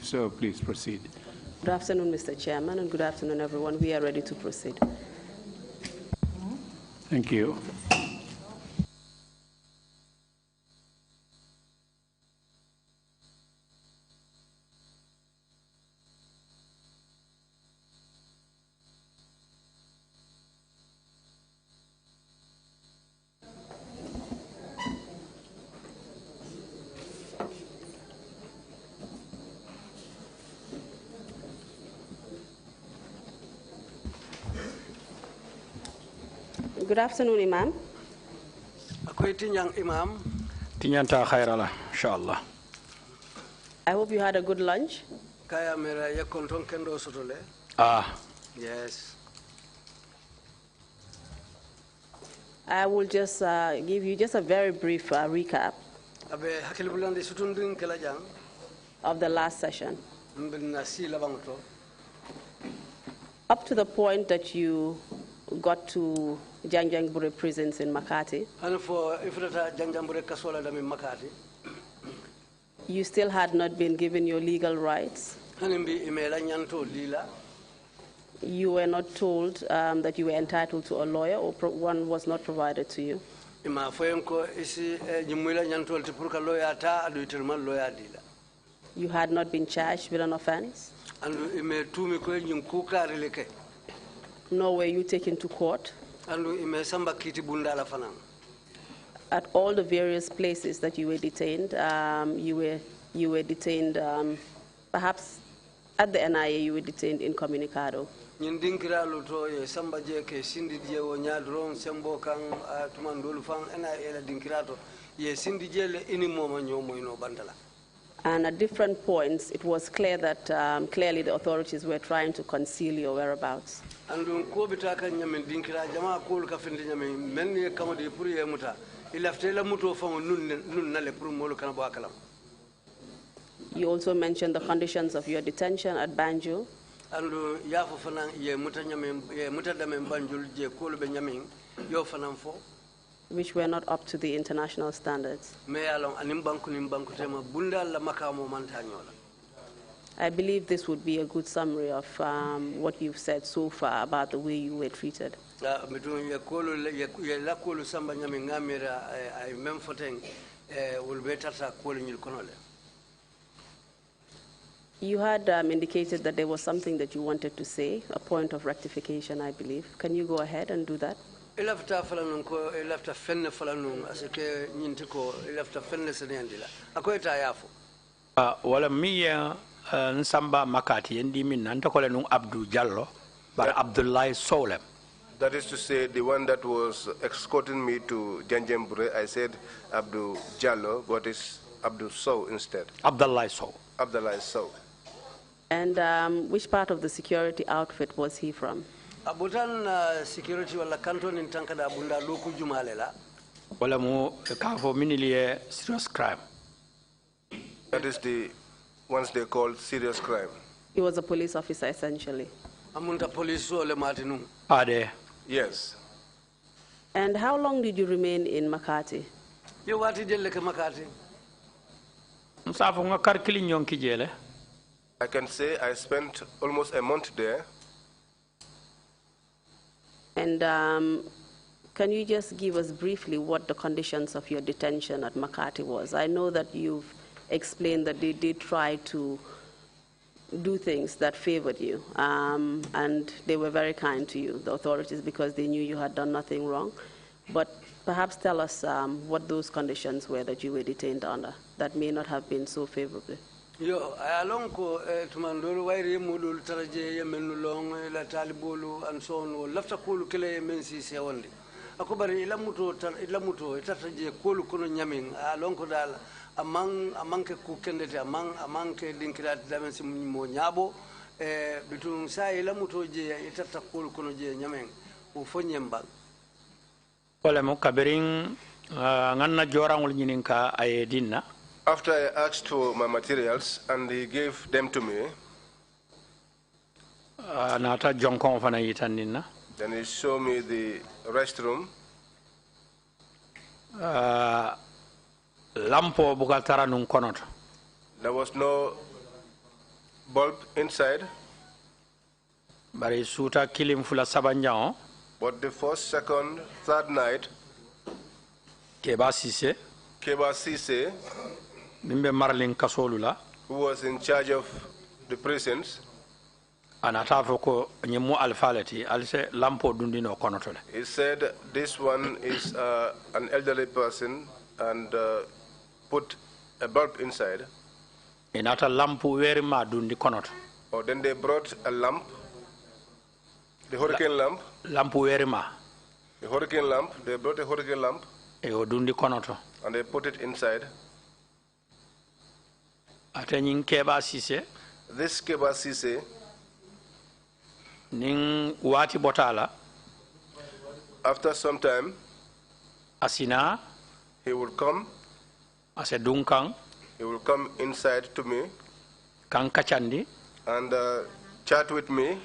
so please proceed. Good afternoon, Mr. Chairman, and good afternoon, everyone. We are ready to proceed. Thank you. Good afternoon, Imam. Imam. Tinyanta khairala, inshallah. I hope you had a good lunch. Yes. I will just give you just a very brief recap of the last session. Up to the point that you got to Janjangbure prisons in Makati, you still had not been given your legal rights. You were not told that you were entitled to a lawyer, or one was not provided to you. You had not been charged with an offense. Nor were you taken to court. At all the various places that you were detained, you were detained, perhaps at the NIA you were detained incommunicado. And at different points, it was clear that clearly the authorities were trying to conceal your whereabouts. You also mentioned the conditions of your detention at Banjul. Which were not up to the international standards. I believe this would be a good summary of what you've said so far about the way you were treated. You had indicated that there was something that you wanted to say, a point of rectification, I believe. Can you go ahead and do that? Wala miya nsamba Makati endi min nantakole nung Abdul Jallo, but Abdullah Solem. That is to say, the one that was escorting me to Janjambure, I said Abdul Jallo, but it's Abdul Sow instead. Abdullah Sow. Abdullah Sow. And which part of the security outfit was he from? Abutan security wala canton in tankada abunda loku jumalela. Wala mo kafo miniliye serious crime. That is the ones they called serious crime. He was a police officer essentially. Amunta police ole matinu. Ade. Yes. And how long did you remain in Makati? You wati jelle ke Makati. Msafo nga karkili nyonki jele. I can say I spent almost a month there. And can you just give us briefly what the conditions of your detention at Makati was? I know that you've explained that they did try to do things that favored you, and they were very kind to you, the authorities, because they knew you had done nothing wrong. But perhaps tell us what those conditions were that you were detained under that may not have been so favorably. Yo along ko tumandolo wairi mudul taraje yemenu long la talibolu and so on lafta kulu kele yemen si sewondi akobari ilamuto tataje kulu kono nyamin along ko dal amanke ku kendete amanke dinkirat damen si mo nyabo bitum sa ilamuto je itata kulu kono je nyamen o fonyemba wala mo kabirin nganna jorangul nyininka ayedinna. After I asked for my materials and he gave them to me, then he showed me the restroom. There was no bulb inside. Bari suta kilim fula sabanjao. But the first, second, third night, Keba Sise, Mimbe Marlin Kasolula, who was in charge of the prisons, Anatafoko Nyemu Alfaleti, Alse Lampo Dundino Konotole. he said this one is an elderly person and put a bulb inside. Inata Lampu Verima Dundi Konot. Or then they brought a lamp, the hurricane lamp. Lampu Verima. The hurricane lamp, they brought a hurricane lamp. Dundi Konoto. And they put it inside. Atenin Keba Sise, This Keba Sise, Ning Wati Botala, after some time, Asina, he would come. Ase Dunkang, He will come inside to me Kankachandi, and chat with me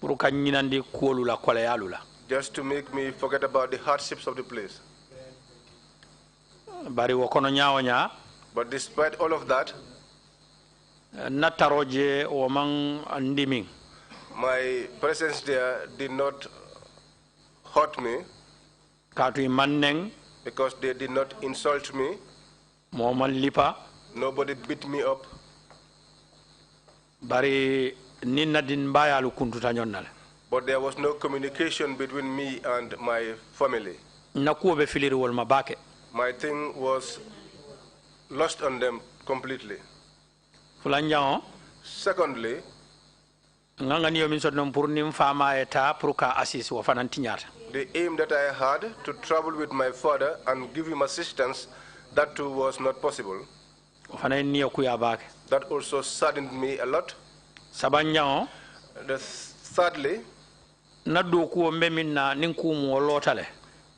Purukanyinandi Kuolula Kolealula. just to make me forget about the hardships of the place. Bari Wokono Nyaonya, But despite all of that, Nataroje Omang Ndiming. my presence there did not hurt me Katui Manneng, because they did not insult me. Moman Lipa, Nobody beat me up. Bari Nina Din Bayalu Kuntuta Nyonal. But there was no communication between me and my family. Nakuo be filiri wol mabake. My thing was lost on them completely. Fulanjao, Secondly, nganga niyo min sodnom pour nim fama eta pour ka assist wo fanan tiñata. the aim that I had to travel with my father and give him assistance, that too was not possible. Wo fanan niyo kuya bake. That also saddened me a lot. Sabanjao, Thirdly, na do ko mbemin na ninku mo lotale.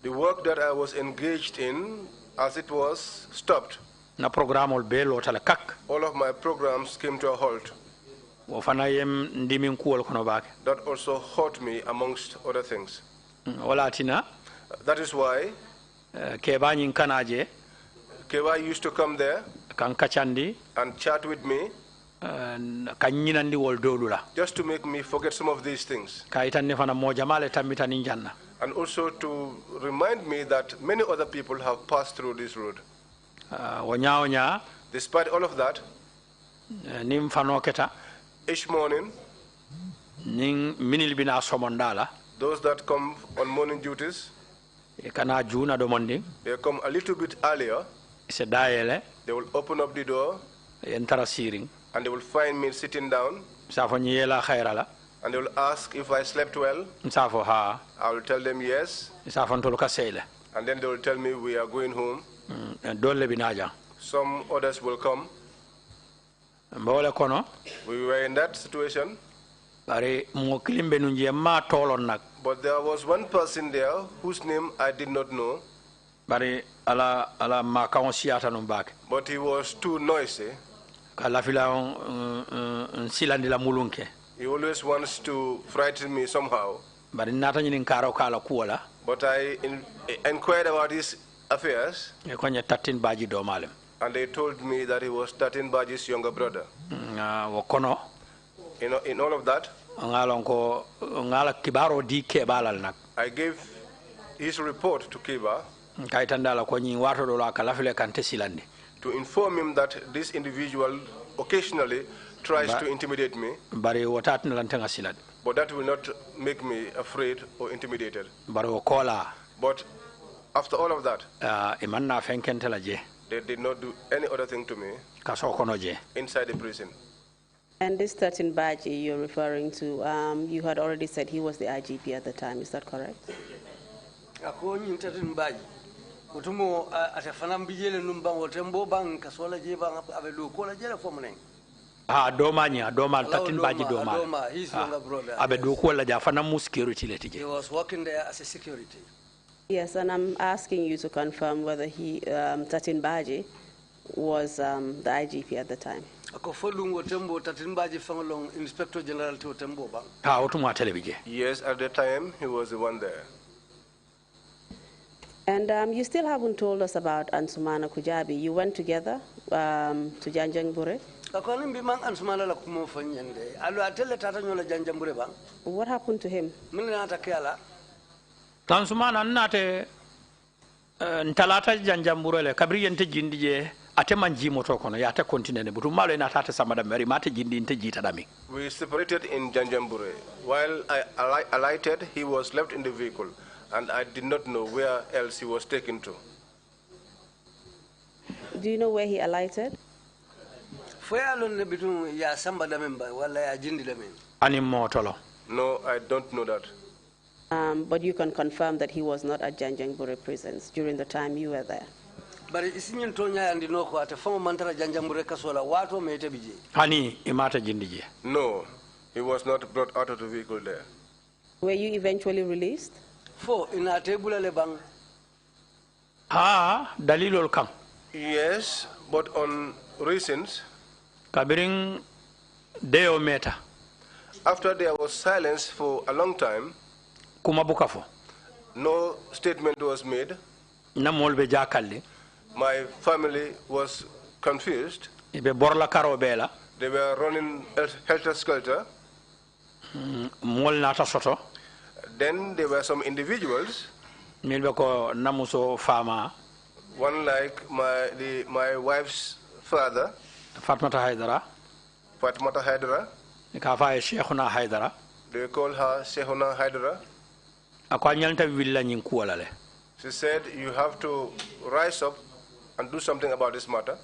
the work that I was engaged in, as it was, stopped. Na programol be lotale kak. All of my programs came to a halt. Wo fanayem ndimin kuwol kono bake. That also hurt me, amongst other things. Wala tina, That is why keba nyin kanaje, Kewa used to come there kan kachandi, and chat with me kan nyinandi wol dolula. just to make me forget some of these things. Kaitan ne fana mo jamale tamita ninjanna. And also to remind me that many other people have passed through this road. Wo nyaaw Despite all of that, nim fanoketa, each morning, ning minil bina somondala, those that come on morning duties, kana juna domondi, they come a little bit earlier. se dayele, They will open up the door entara siring, and they will find me sitting down, safo nyela khairala, and they will ask if I slept well. safo ha, I will tell them yes, safo ntolu ka seyle, and then they will tell me we are going home. dolle binaja. Some others will come. Mbole kono, We were in that situation, bari mo kilimbe nunje ma tolon nak, but there was one person there whose name I did not know, bari ala ma kaon siata no bake. but he was too noisy. Kala fila silandi la mulunke. He always wants to frighten me somehow. Bari nata nyinin karo kala kuwala, But I inquired about his affairs, e konye tatin baji do malem. and they told me that he was Tatin Baji's younger brother. Wo kono, In all of that, ngalon ko ngala kibaro di kebalal nak. I gave his report to Kiba Kaitandala ko nyi wato do la kala file kante silandi. to inform him that this individual occasionally tries to intimidate me, Bari wotat nalantenga silad. but that will not make me afraid or intimidated. Bari wo kola, But after all of that, imanna fenkentela je, they did not do any other thing to me kaso kono je. inside the prison. And this 13 Baji you're referring to, you had already said he was the IGP at the time, is that correct? Ako nyintatin baji. Utumo atafanam bijele numbang wotembo bang kasola je bang abelu kola jela fomneng. Doma tatin baji doma. Doma, his younger brother. Abe do ko la ja fana mu security le He tije. was working there as a security. Yes, and I'm asking you to confirm whether he, 13 Baji, was the IGP at the time. Ako folungo tembo tatin baji fangolong Inspector General to tembo bang. Otuma telebije. Yes, at the time, he was the one there. And you still haven't told us about Ansumana Kujabi. You went together to Janjangbure? What happened to him? Tansumana nate ntalata janjamburele kabri yente jindi je ate manji moto kono ya ate continue butu malo ina tata samada meri mate jindi inte jita dami. We separated in Janjambure. While I alighted, he was left in the vehicle, and I did not know where else he was taken to. Do you know where he alighted? Ani motolo. No, I don't know that. But you can confirm that he was not at Janjangbure prisons during the time you were there. Ani imata jindije. No, he was not brought out of the vehicle there. Were you eventually released? Dalilol kam. Yes, but on reasons. Kabiring deo meta. After there was silence for a long time, Kumabukafo. no statement was made. Na molbe jakalli. My family was confused. Ibe borla karo bela. They were running helter-skelter. Mol nata soto. Then there were some individuals. Milbe ko namuso fama. One like my wife's father, Fatmata Hydara. Fatmata Hydara. Kafa Sheikhuna Hydara. They call her Sheikhuna Hydara. Akwanyalta villa nyinkualale. She said, you have to rise up and do something about this matter.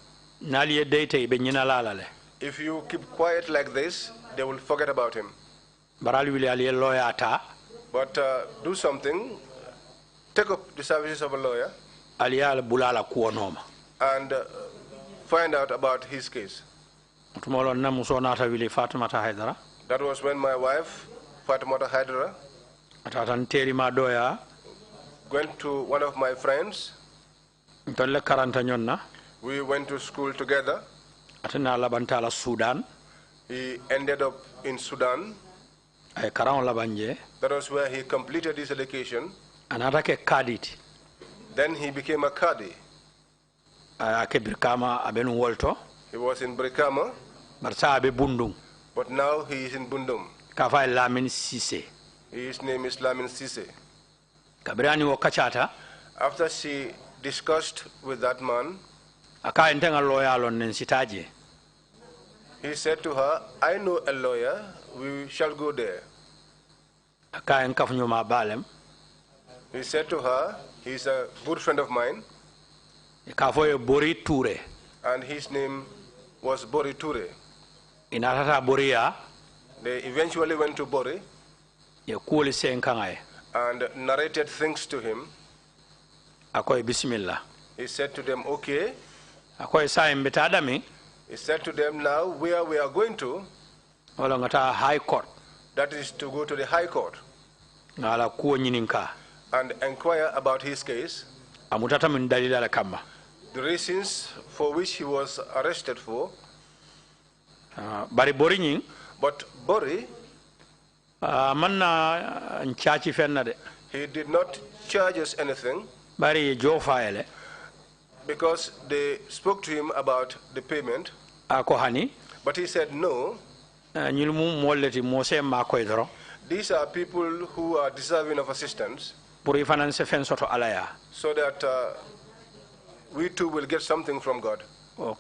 Naliye date be nyina lalale. If you keep quiet like this, they will forget about him. Baral wili aliye lawyer ata. But do something. Take up the services of a lawyer. Aliya bulala kuonoma. And find out about his case. That was when my wife, Fatimata Hydara, went to one of my friends. We went to school together. He ended up in Sudan. That was where he completed his education. Then he became a Qadi. He was in Brikama. But now he is in Bundum. His name is Lamin Sise. After she discussed with that man, he said to her, I know a lawyer, we shall go there. He said to her, he's a good friend of mine. And his name was Bori Ture. They eventually went to Bori and narrated things to him. He said to them, okay. He said to them, now where we are going to, High Court. that is to go to the High Court and inquire about his case, the reasons for which he was arrested for. But Bori, he did not charge us anything because they spoke to him about the payment. But he said no. These are people who are deserving of assistance, so that we too will get something from God. For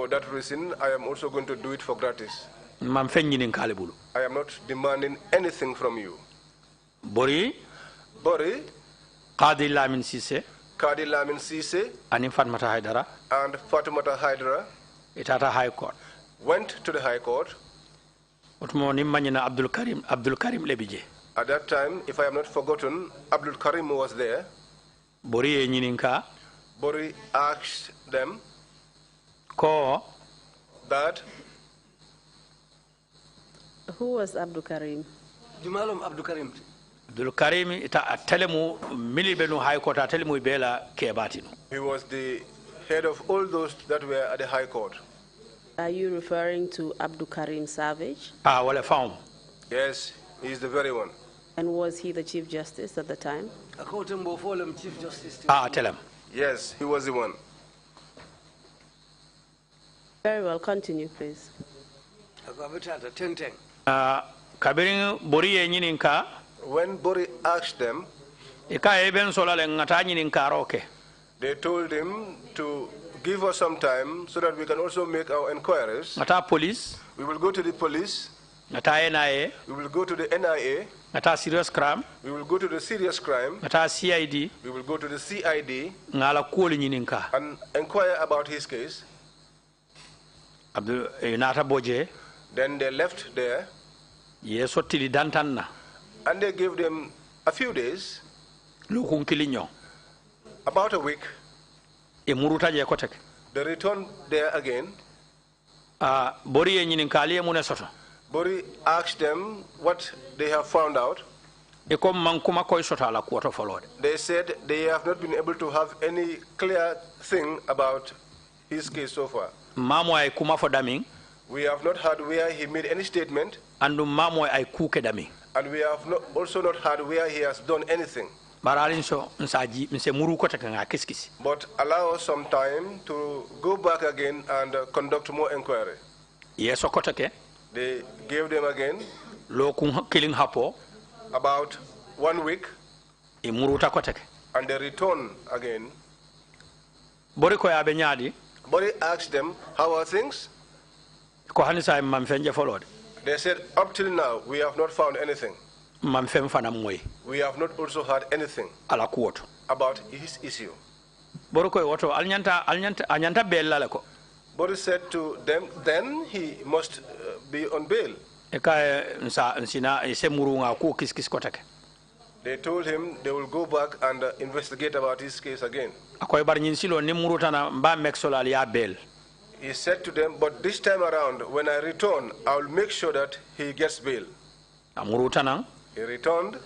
that reason, I am also going to do it for gratis. I am not demanding anything from you. Bori, Qadi Lamin Sise, and Fatimata Hydara itata High Court. Went to the High Court. At that time, if I am not forgotten, Abdul Karim was there. Bori asked them that. Who was Abdul Karim? Jumalum Abdul Karim. Abdul Karim ita telemu milibenu High Court telemu bela kebatino. He was the head of all those that were at the High Court. Are you referring to Abdul Karim Savage? Well, found. Yes, he is the very one. And was he the Chief Justice at the time? Chief Justice. Tell him. Yes, he was the one. Very well, continue, please. Kabirin Bori Yininka. When Bori asked them, They told him to give us some time so that we can also make our inquiries. Police. We will go to the police. NIA. We will go to the NIA. Serious crime. We will go to the serious crime. CID. We will go to the CID and inquire about his case. Then they left there. And they gave them a few days. About a week. They returned there again. Bori asked them what they have found out. They said they have not been able to have any clear thing about his case so far. We have not heard where he made any statement. And we have also not heard where he has done anything. But allow us some time to go back again and conduct more inquiry. They gave them again about 1 week. And they returned again. Bori asked them, how are things? They said, up till now, we have not found anything. We have not also heard anything about his issue. Bori said to them, then he must be on bail. They told him they will go back and investigate about his case again. He said to them, but this time around, when I return, I will make sure that he gets bail. He returned.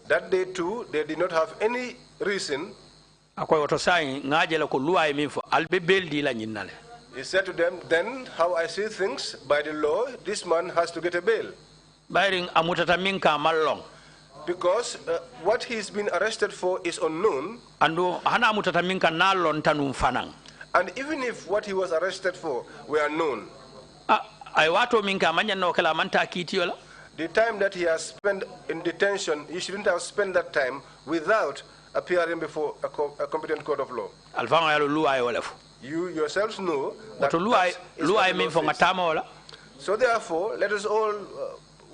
That day too, they did not have any reason. He said to them, then how I see things, by the law, this man has to get a bail. Because what he's been arrested for is unknown. And even if what he was arrested for were known, the time that he has spent in detention, he shouldn't have spent that time without appearing before a competent court of law. You yourselves know that so therefore, let us all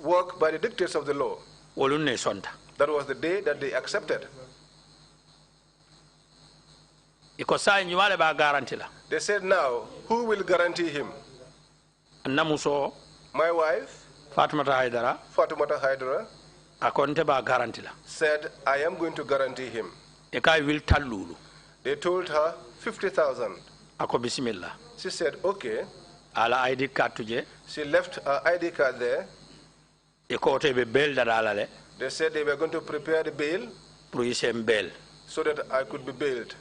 work by the dictates of the law. That was the day that they accepted. They said, now, who will guarantee him? My wife, Fatoumata Hydara, said, I am going to guarantee him. They told her 50,000. She said, okay. She left her ID card there. They said they were going to prepare the bail so that I could be bailed.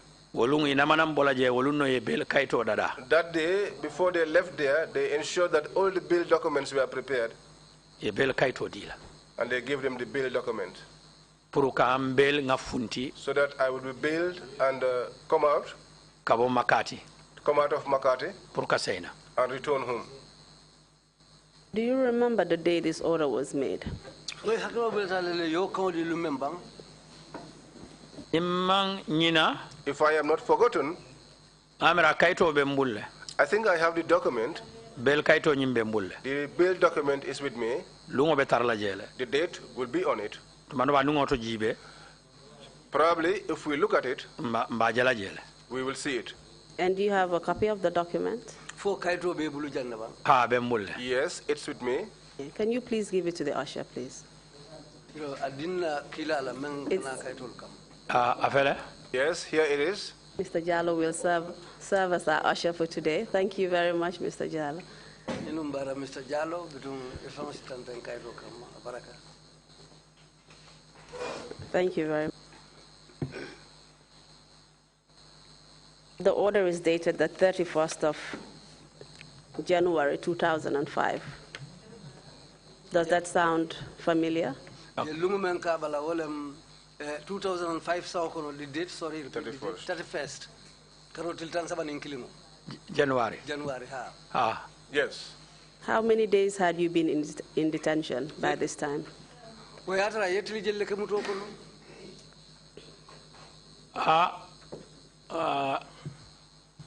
That day, before they left there, they ensured that all the bail documents were prepared. And they gave them the bail document. So that I would be bailed and come out of Makati and return home. Do you remember the day this order was made? If I am not forgotten, I think I have the document. The bail document is with me. The date will be on it. Probably, if we look at it, we will see it. And do you have a copy of the document? Yes, it's with me. Can you please give it to the usher, please? Yes, here it is. Mr. Jallo will serve as our usher for today. Thank you very much, Mr. Jallo. Thank you very much. The order is dated the 31st of January 2005. Does that sound familiar? 2005 the date, sorry, 31st. January. January, Yes. How many days had you been in detention by this time?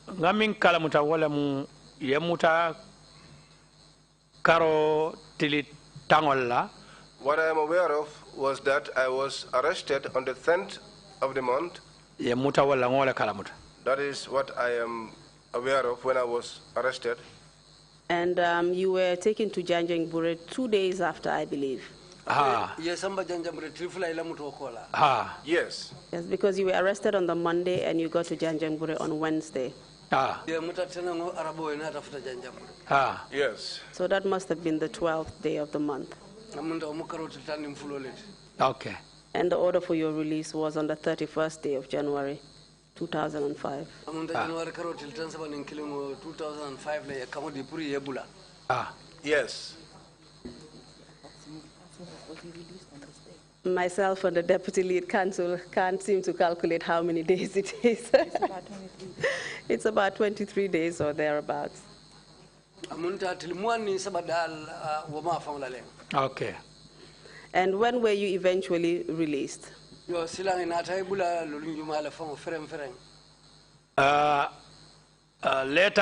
Ngamin kalamuta wala mu yemuta karo tili tangolla. What I am aware of was that I was arrested on the 10th of the month. Yemuta wala ngole kalamuta. That is what I am aware of when I was arrested. And you were taken to Janjangbure 2 days after, I believe. Yes. Yes. Yes, because you were arrested on the Monday and you got to Janjangbure on Wednesday. Yes. So that must have been the 12th day of the month. Okay. And the order for your release was on the 31st day of January 2005. Yes. Myself and the Deputy Lead Counsel can't seem to calculate how many days it is. It's about 23 days or thereabouts. Okay. And when were you eventually released? Later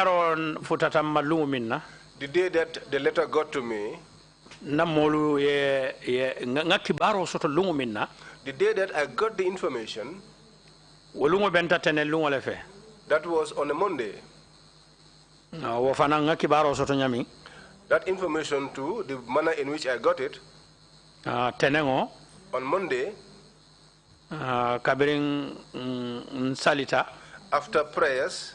on, the day that the letter got to me, the day that I got the information, that was on a Monday. That information too, the manner in which I got it, on Monday, after prayers,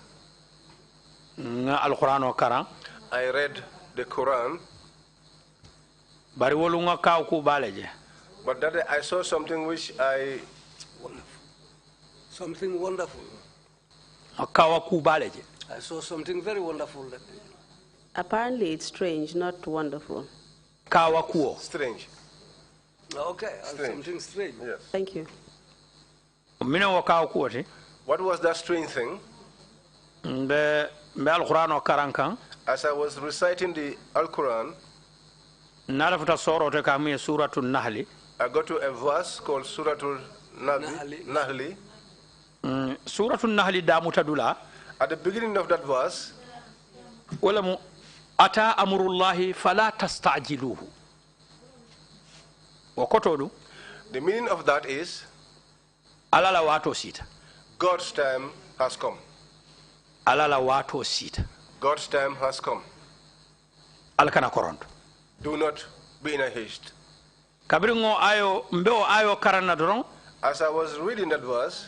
I read the Quran, but that I saw something which something wonderful. I saw something very wonderful that day. Apparently it's strange, not wonderful. strange. Okay, something strange. Yes. Thank you. What was that strange thing? As I was reciting the Al-Quran, I got to a verse called Suratul Nahli. Suratul Nahli damutadula. At the beginning of that verse, ata amurullahi fala tastajiluhu. The meaning of that is, alala wato sita. God's time has come. Alala wato sita. God's time has come. Alkana koronto. Do not be in a haste. Kabiringo ayo mbeo ayo karana doron. As I was reading that verse,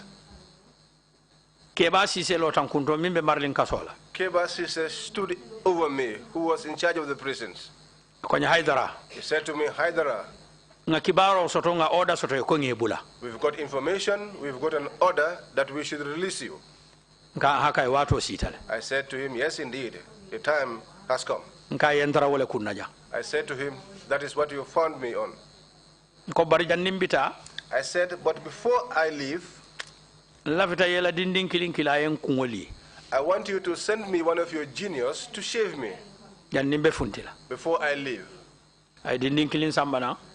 Keba Sise lotankunto mimbe marlin kasola. Keba Sise stood over me, who was in charge of the prisons. Kwenye Hydara. He said to me, Hydara, nga kibaro soto nga order soto yukongi ebula. We've got information, we've got an order that we should release you. Nga haka wato sitale. I said to him, yes indeed, the time has come. Nga yendra wole kunnaja. I said to him, that is what you found me on. Ko barija nimbita. I said, but before I leave, I want you to send me one of your juniors to shave me before I leave.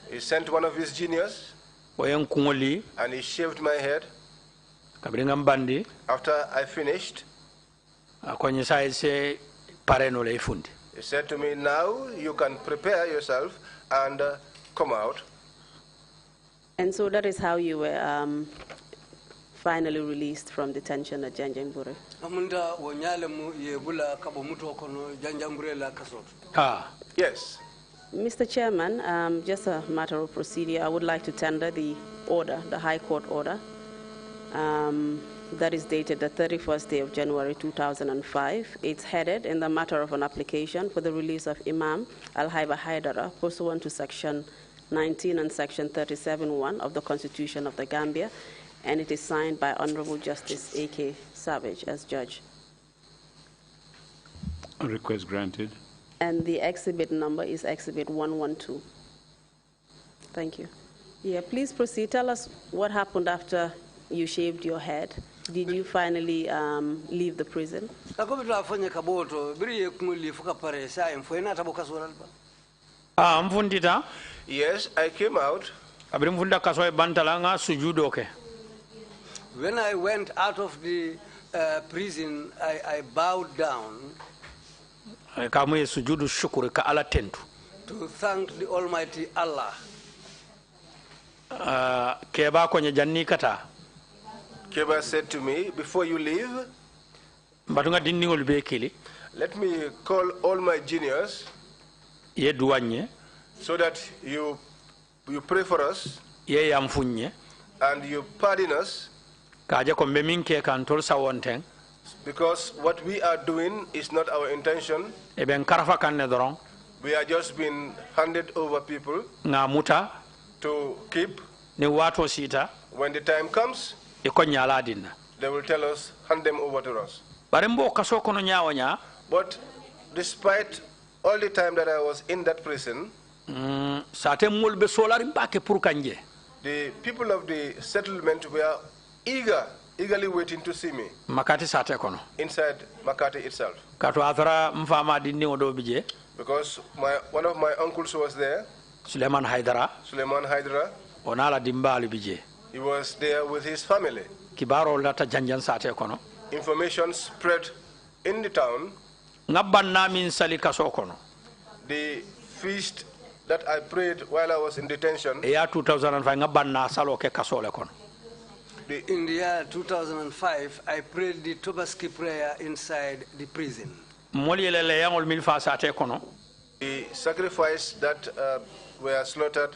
He sent one of his juniors and he shaved my head. After I finished, he said to me, now you can prepare yourself and come out. And so that is how you were finally released from detention at Janjangbure. Yes. Mr. Chairman, just a matter of procedure, I would like to tender the order, the High Court order, that is dated the 31st day of January 2005. It's headed in the matter of an application for the release of Imam Alhaiba Hydara pursuant to Section 19 and Section 37(1) of the Constitution of the Gambia, and it is signed by Honorable Justice A.K. Savage as judge. Request granted. And the exhibit number is exhibit 112. Thank you. Yeah, please proceed. Tell us what happened after you shaved your head. Did you finally leave the prison? Yes, I came out. When I went out of the prison, I bowed down to thank the Almighty Allah. Keba said to me, before you leave, let me call all my juniors so that you pray for us and you pardon us, because what we are doing is not our intention. We are just being handed over people to keep. When the time comes, they will tell us, hand them over to us. But despite all the time that I was in that prison, the people of the settlement were eagerly waiting to see me inside Makati itself. Because one of my uncles was there, Hydara. He was there with his family. Information spread in the town. The feast that I prayed while I was in detention, In the year 2005, I prayed the Tobaski prayer inside the prison. the sacrifice that were slaughtered,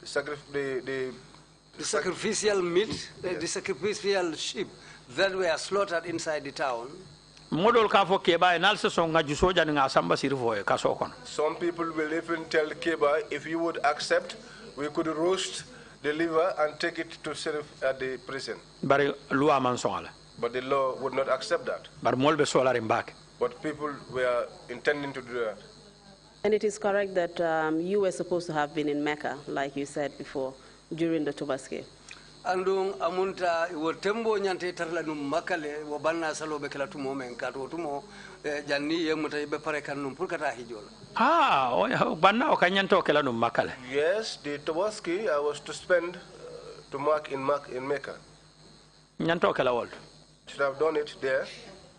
the sacrificial meat, yes, the sacrificial sheep that were slaughtered inside the town. Some people will even tell Keba, if you would accept, we could roast the liver and take it to serve at the prison. But the law would not accept that. But people were intending to do that. And it is correct that you were supposed to have been in Mecca, like you said before, during the Tobaski. Andung amunta wo tembo nyante tarla num makale wo banna salo be kala tumo men kato tumo janni ye muta be pare kan num pour kata hijola. Banna o kanyanto kala num makale. Yes, the Tobaski I was to spend to mark in Mecca. Nyanto kala world. Should have done it there.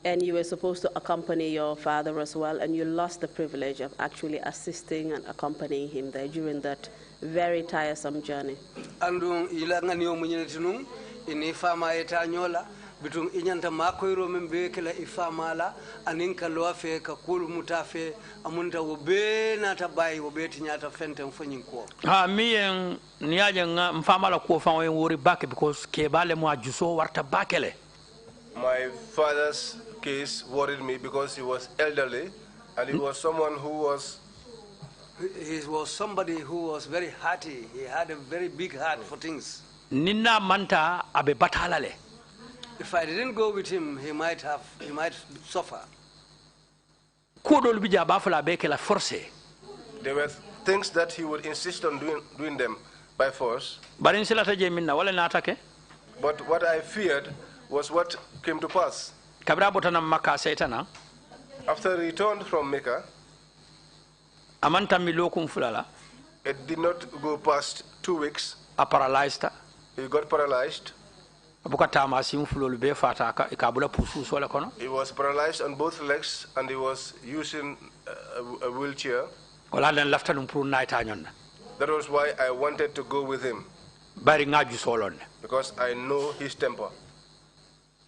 And you were supposed to accompany your father as well, and you lost the privilege of actually assisting and accompanying him there during that very tiresome journey. Andung ila ngani o munyetinum ini fama eta nyola bitung inyanta makoyro membe kala ifamala aninka loafe ka kul mutafe amunta wobe na tabai wobe tinyata fenten fonyin ko. Mien niaje mfamala ko fa wori back because ke bale mo ajuso warta bakele. My father's case worried me because he was elderly and he was someone who was somebody who was very hearty. He had a very big heart for things. Nina manta abe batalale. If I didn't go with him, he might suffer. Kodol bija bafala beke la force. There were things that he would insist on doing them by force. Barin silata je minna wala natake. But what I feared was what came to pass. Kabra botana Makka setana. After he returned from Mecca, amanta milokum fulala. It did not go past 2 weeks. A paralyzed. He got paralyzed. He was paralyzed on both legs and he was using a wheelchair. That was why I wanted to go with him. Because I know his temper.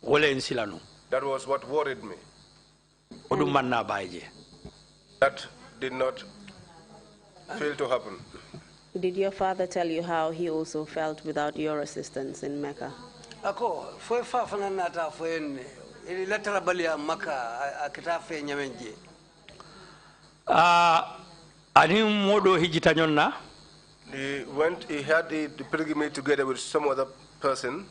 That was what worried me. That did not fail to happen. Did your father tell you how he also felt without your assistance in Mecca? Ako foi fa fana nata foi ne ili letara balia Maka akita fe nyamenje. Ani modo hijita nyonna. He had the pilgrimage together with some other person.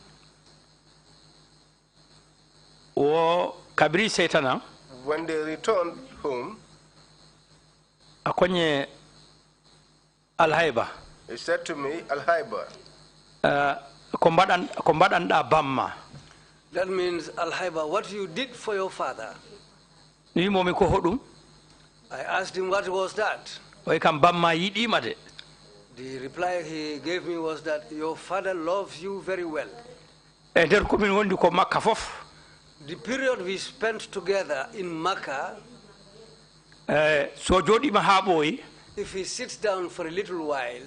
O kabri setana. When they returned home, akonye Alhaiba. He said to me, Alhaiba. Combatant da Bamma. That means, Alhaiba, what you did for your father. I asked him what was that. The reply he gave me was that your father loves you very well. The period we spent together in Makkah, if he sits down for a little while,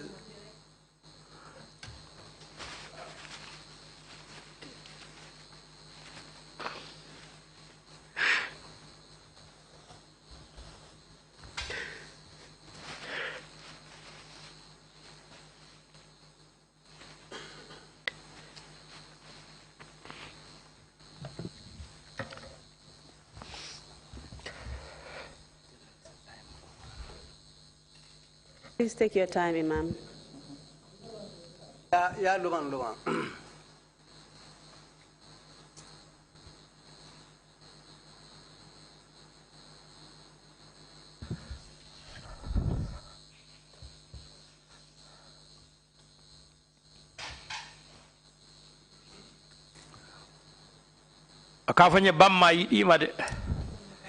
please take your time, Imam. Yeah, Luman.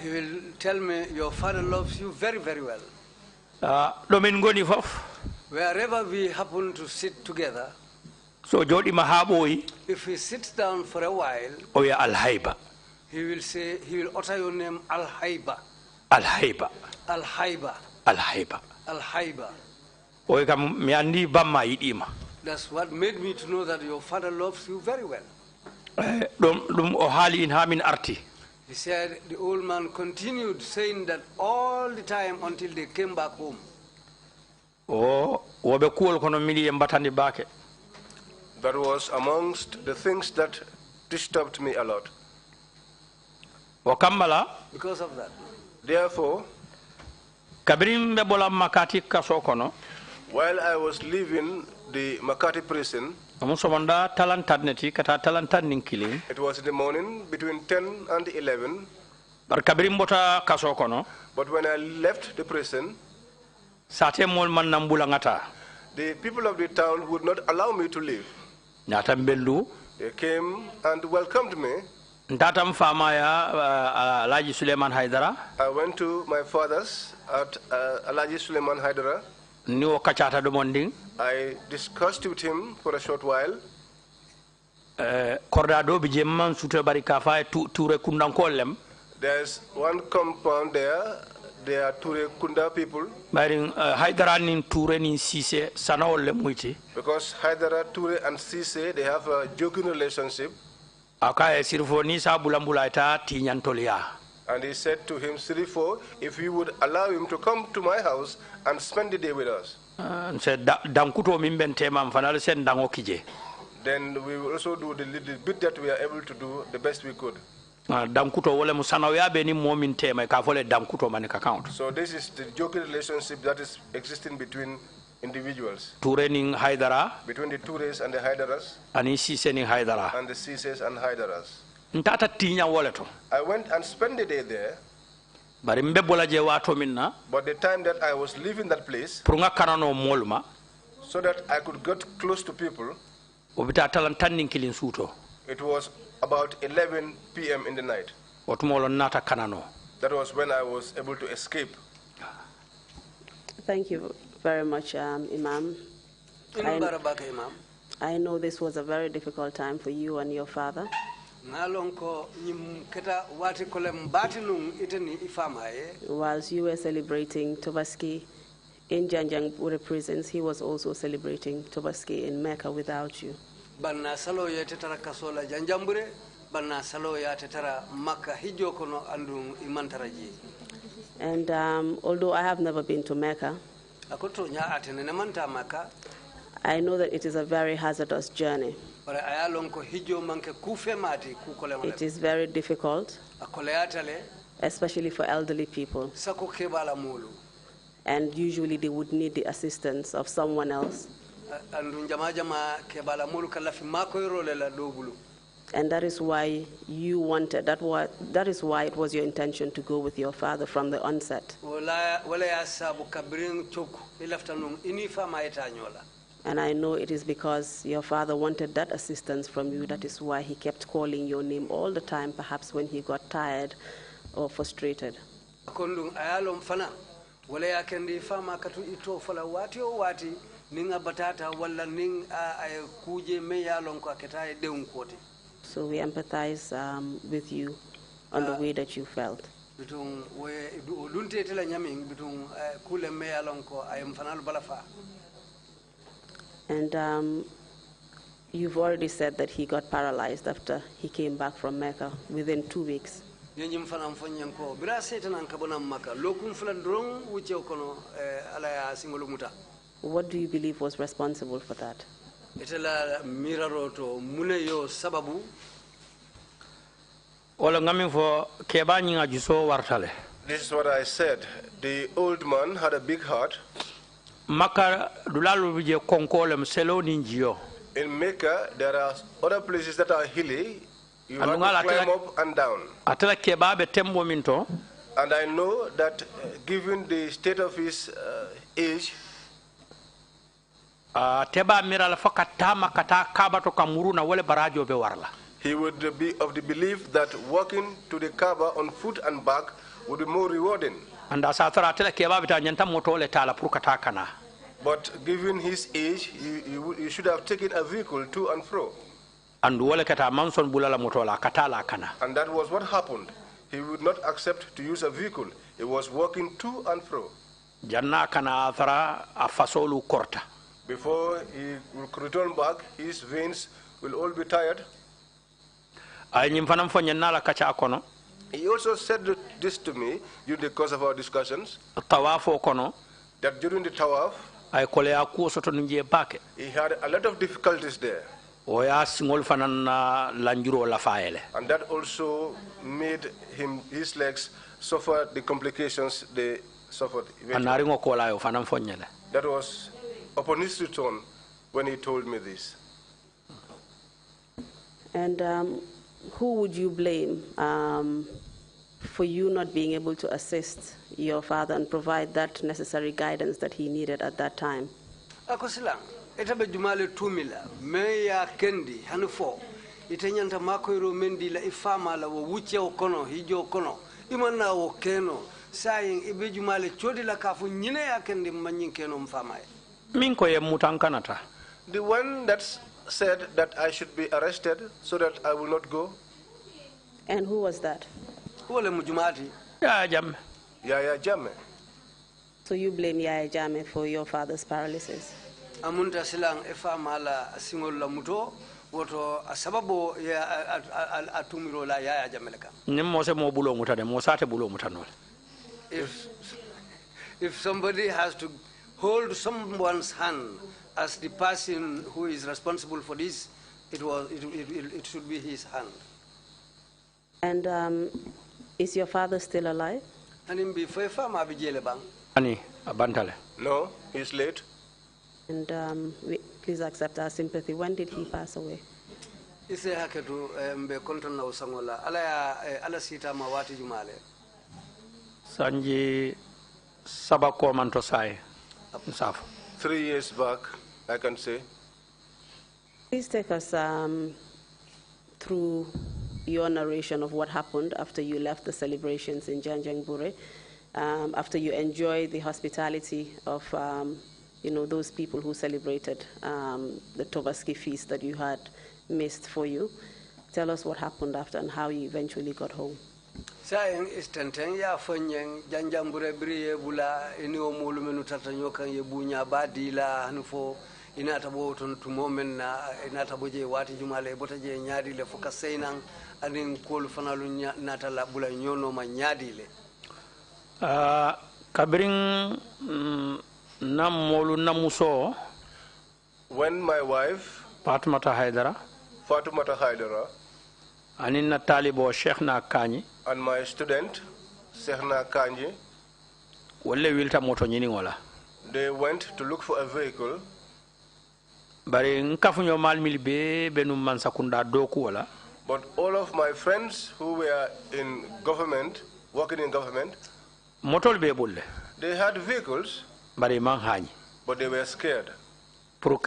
He will tell me, your father loves you very, very well. Wherever we happen to sit together, if he sits down for a while, he will say, he will utter your name, Alhaiba. Alhaiba. Alhaiba. Alhaiba. Alhaiba. That's what made me to know that your father loves you very well. He said the old man continued saying that all the time until they came back home. That was amongst the things that disturbed me a lot. Because of that. Therefore, while I was leaving the Makati prison, it was in the morning between 10 and 11. But when I left the prison, the people of the town would not allow me to leave. They came and welcomed me. I went to my father's at Alhaji Suleiman Hydara. I discussed with him for a short while. There's one compound there. They are Trrc Kunda people. Because Hydara, Trrc and Cisse, they have a joking relationship. And he said to him, Sirifo, if you would allow him to come to my house and spend the day with us, then we will also do the little bit that we are able to do the best we could. So this is the joking relationship that is existing between individuals. Between the Trrcs and the Hydaras. And the Cisses and Hydaras. I went and spent the day there. But the time that I was leaving that place, so that I could get close to people, it was about 11 p.m. in the night. That was when I was able to escape. Thank you very much, Imam. I know this was a very difficult time for you and your father. Whilst you were celebrating Tobaski in Janjanbureh prisons, he was also celebrating Tobaski in Mecca without you. And although I have never been to Mecca, I know that it is a very hazardous journey. It is very difficult, especially for elderly people. And usually they would need the assistance of someone else. And that is why you wanted, that is why it was your intention to go with your father from the onset. And I know it is because your father wanted that assistance from you. That is why he kept calling your name all the time, perhaps when he got tired or frustrated. Wala ya kendi fama katu ito fala wati o wati ninga batata wala ning ay kuje me ya lon ko aketa de unkoti. So we empathize with you on the way that you felt. Bitung we lunte tela nyaming bitung kule me ya lon ko ay mfanal balafa. And you've already said that he got paralyzed after he came back from Mecca within 2 weeks. What do you believe was responsible for that? This is what I said. The old man had a big heart. In Mecca, there are other places that are hilly. You have to climb up and down. And I know that given the state of his age, he would be of the belief that walking to the Kaaba on foot and back would be more rewarding. But given his age, you should have taken a vehicle to and fro. And that was what happened. He would not accept to use a vehicle. He was walking to and fro. Before he will return back, his veins will all be tired. He also said this to me during the course of our discussions, that during the tawaf, he had a lot of difficulties there. And that also made his legs suffer the complications they suffered eventually. That was upon his return when he told me this. And who would you blame for you not being able to assist your father and provide that necessary guidance that he needed at that time? Etabe jumale 2,000 me ya kendi hanufo itenyanta makoiro mendi la ifama la wuche okono hijo kono imana okeno saying ibe jumale chodi la kafu nyine ya kendi manyin keno mfama minko ye mutankanata. The one that said that I should be arrested so that I will not go. And who was that? Wole mujumati Ya Jame. Yaya Jame. So you blame Yaya Jame for your father's paralysis? Amunta silang efa mala singol la muto woto asababo ya atumiro la Yaya Jameleka. Nimose mo bulo mutade mo sate bulo mutanol. If somebody has to hold someone's hand as the person who is responsible for this, it should be his hand. And is your father still alive? Ani abantale. No, he's late. And please accept our sympathy. When did he pass away? Ise haketu mbe konton na usangola ala sita mawati jumale. Sanji sabako mantosai. 3 years back, I can say. Please take us through your narration of what happened after you left the celebrations in Janjanbureh, after you enjoyed the hospitality of those people who celebrated the Tobaski feast that you had missed for you. Tell us what happened after and how you eventually got home. Saying istenten ya fanyeng Janjanbureh briye bula ini omulu menu tatanyo kan yebunya badila hanufo inata bo ton tumomen na inata boje wati jumale botaje nyaadi le foka seinang anin kol fanalu nata la bula nyono ma nyaadi le kabring namolu namuso when my wife Fatumata Hydara anin na talibo Sheikh na Kanyi and my student Sheikh na Kanyi wale wilta moto nyini ngola they went to look for a vehicle. Bari nkafunyo mal milbe benu mansakunda doku wala. But all of my friends who were in government, working in government, motol be bulle. They had vehicles, bari manhani. But they were scared. to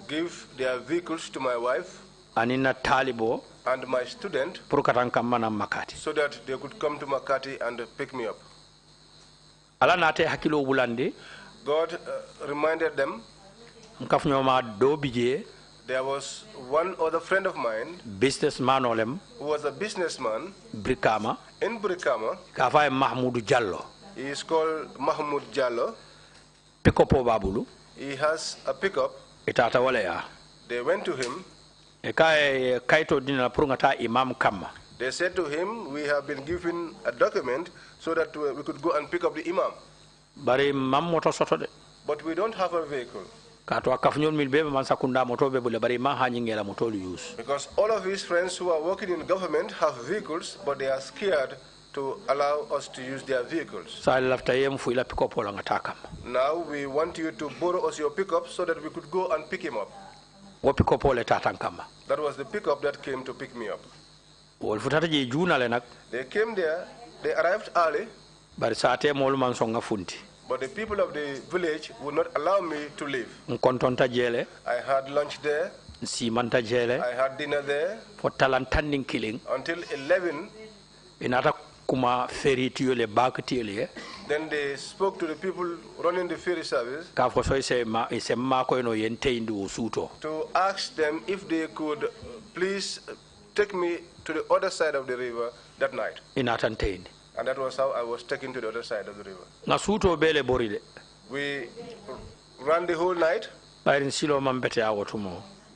give their vehicles to my wife anina talibo and my student so that they could come to Makati and pick me up. Ala nate hakilo bulande God reminded them. There was one other friend of mine, businessman olem, who was a businessman Brikama, in Brikama. Kafa Mahmoud Jallo. He is called Mahmoud Jallo. Pickup babulu. He has a pickup. Itata walea. They went to him. Kaito dina prungata Imam Kama. They said to him, we have been given a document so that we could go and pick up the Imam. But we don't have a vehicle. Because all of his friends who are working in government have vehicles, but they are scared to allow us to use their vehicles. Now we want you to borrow us your pickup so that we could go and pick him up. That was the pickup that came to pick me up. They came there, they arrived early. But the people of the village would not allow me to leave. I had lunch there. I had dinner there. Until 11. Then they spoke to the people running the ferry service to ask them if they could please take me to the other side of the river that night. And that was how I was taken to the other side of the river. We ran the whole night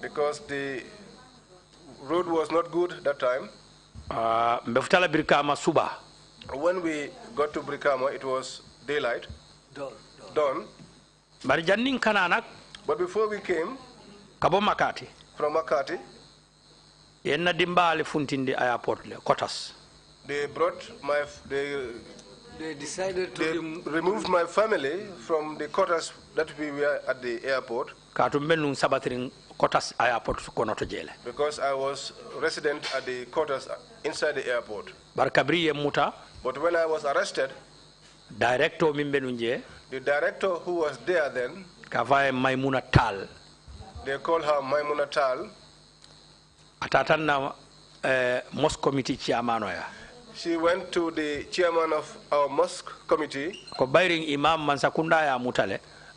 because the road was not good that time. When we got to Brikama, it was daylight. Dawn. But before we came from Makati, they decided to remove my family from the quarters that we were at the airport. Because I was resident at the quarters inside the airport. But when I was arrested, the director who was there then, they called her Maimuna Tal. Mosque committee chairman. She went to the chairman of our mosque committee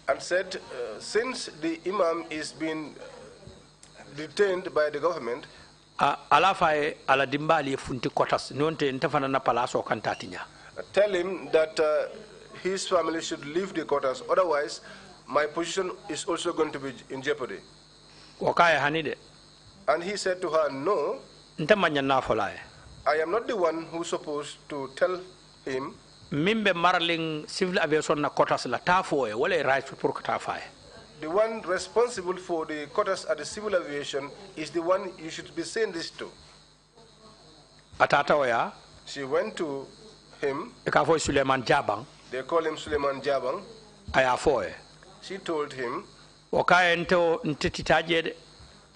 and said, since the Imam is being detained by the government, tell him that his family should leave the quarters, otherwise my position is also going to be in jeopardy. And he said to her, no, I am not the one who's supposed to tell him. The one responsible for the quotas at the civil aviation is the one you should be saying this to. She went to him. They call him Suleiman Jabang. She told him.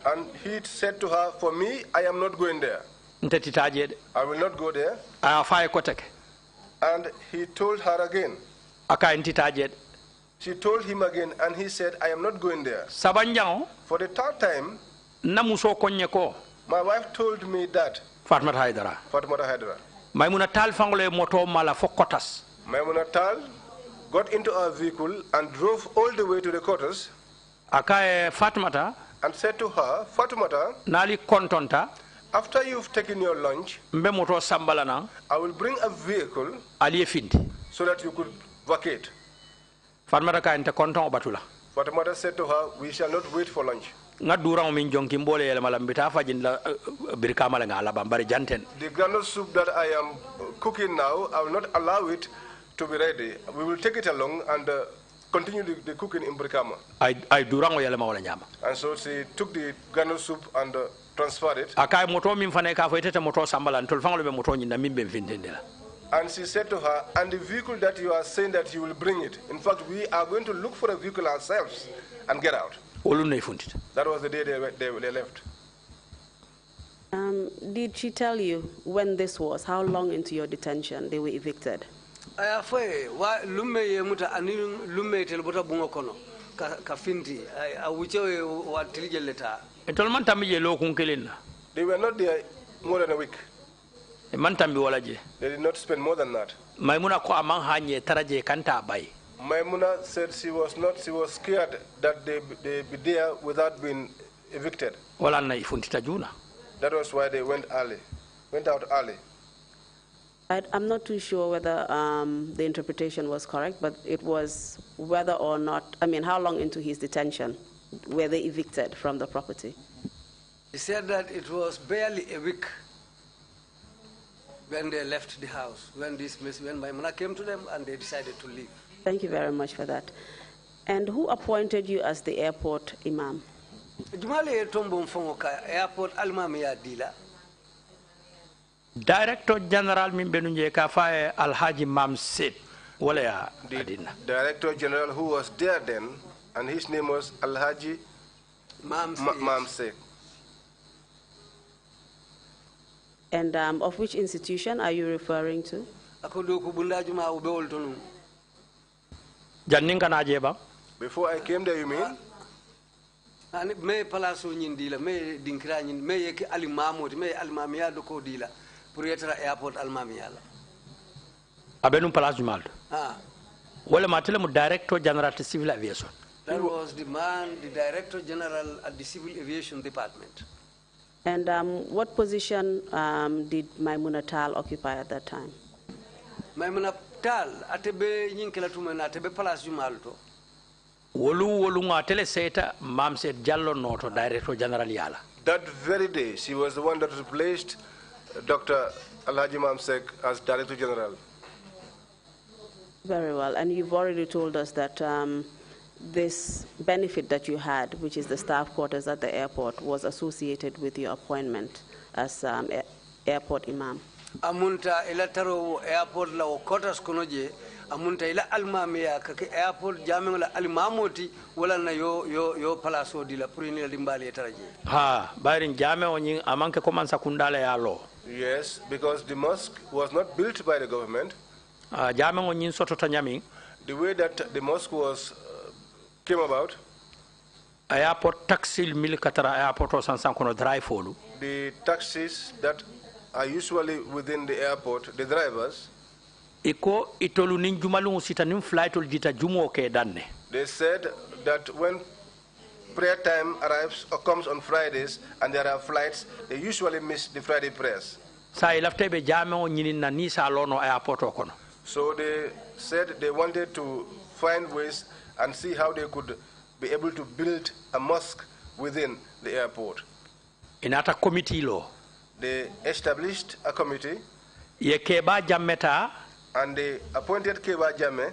And he said to her, for me, I am not going there. I will not go there. And he told her again. She told him again, and he said, I am not going there. For the third time, my wife told me that. Hydara. Maimuna Tal got into our vehicle and drove all the way to the quarters. And said to her, Fatumata, after you've taken your lunch, I will bring a vehicle so that you could vacate. Fatumata said to her, we shall not wait for lunch. The granule soup that I am cooking now, I will not allow it to be ready. We will take it along and continue the cooking in Brikama. And so she took the granule soup and transferred it. And she said to her, and the vehicle that you are saying that you will bring it. In fact, we are going to look for a vehicle ourselves and get out. That was the day they left. Did she tell you when this was? How long into your detention they were evicted? kafinti a wuce wa tilijelleta etol man tambi je lo kun kelin They were not there more than a week. e man tambi wala je They did not spend more than that. maymuna ko aman hanye taraje kanta bay Maimuna said she was scared that they be there without being evicted. wala na ifuntita juna. That was why they went out early. I'm not too sure whether the interpretation was correct, but it was whether or not, I mean, how long into his detention were they evicted from the property? He said that it was barely a week when they left the house, when Maimuna came to them and they decided to leave. Thank you very much for that. And who appointed you as the airport imam? Jumale tombo mfongoka airport almamiya dila. Director General min benuje ka fa Alhaji Mam Said wala ya adina. Director General who was there then, and his name was Alhaji Mam Said. And of which institution are you referring to? Before I came there, you mean? Me palaso nyindila me dinkira nyin me yeki alimamo me almamiya do ko dila pour yetra airport almamiya la abenum palace jumal wala matele mu director general of civil aviation. That was the director general at the civil aviation department. And what position did Maimuna Tal occupy at that time? Maimuna Tal atebe nyinkela tumena atebe palace jumal to wolu ngatele seta Mam Said Jallo noto director general yala. That very day she was the one that replaced Dr. Alhaji Mam Said as director general. Very well, and you've already told us that this benefit that you had, which is the staff quarters at the airport, was associated with your appointment as airport imam. Amunta ila taro airport la quarters konoje amunta ila almamiya kake airport jamin la almamoti wala na yo palaso dila pour ni limbali taraje ha bayrin jame woni amanke commence kundala ya lo. Yes, because the mosque was not built by the government. Jame woni soto tanyami the way that the mosque was came about, airport taxi mil katara airport o sansan kono drive folu the taxis that are usually within the airport, the drivers, iko itolu nin jumalu sita nin flight ol jita jumo ke danne. They said that when prayer time arrives or comes on Fridays and there are flights, they usually miss the Friday prayers. Sa ilafte be jame o nyinin na ni sa lono airport o kono. So they said they wanted to find ways and see how they could be able to build a mosque within the airport. Inata committee law. They established a committee. Ye keba jameta. And they appointed Keba Jame.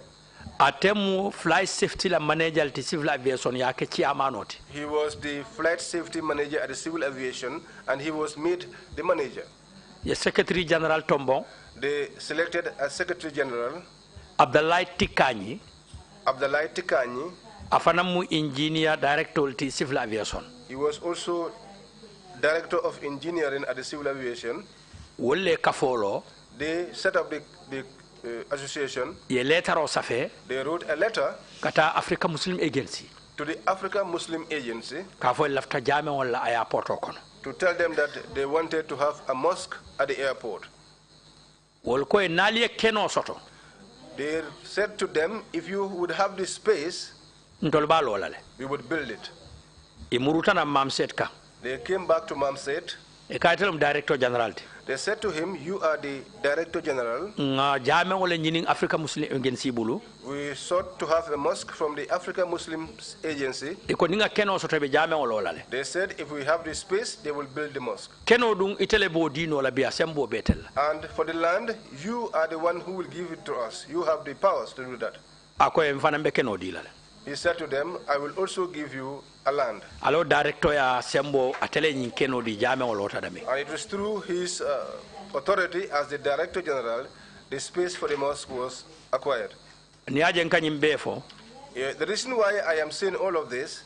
Atemu flight safety la manager at civil aviation yake chairmanoti. He was the flight safety manager at the civil aviation, and he was made the manager. Ye Secretary General Tombo. They selected a Secretary General. Abdallah Tikani. Afanamu engineer director of civil aviation. He was also director of engineering at the civil aviation. Wolle kafolo. They set up the association. Ye letter o safe. They wrote a letter kata Africa Muslim Agency. To the Africa Muslim Agency. Kafo lafta jame wala airport o kono. To tell them that they wanted to have a mosque at the airport. Wolko e naliye keno soto. They said to them, if you would have this space, we would build it. Mam Said ka. They came back to Mam Said. Director General. They said to him, you are the Director General. Africa Muslim Agency bulu. We sought to have a mosque from the Africa Muslim Agency. They said if we have this space, they will build the mosque. And for the land, you are the one who will give it to us. You have the powers to do that. He said to them, I will also give you a land. And it was through his authority as the Director General, the space for the mosque was acquired. The reason why I am saying all of this,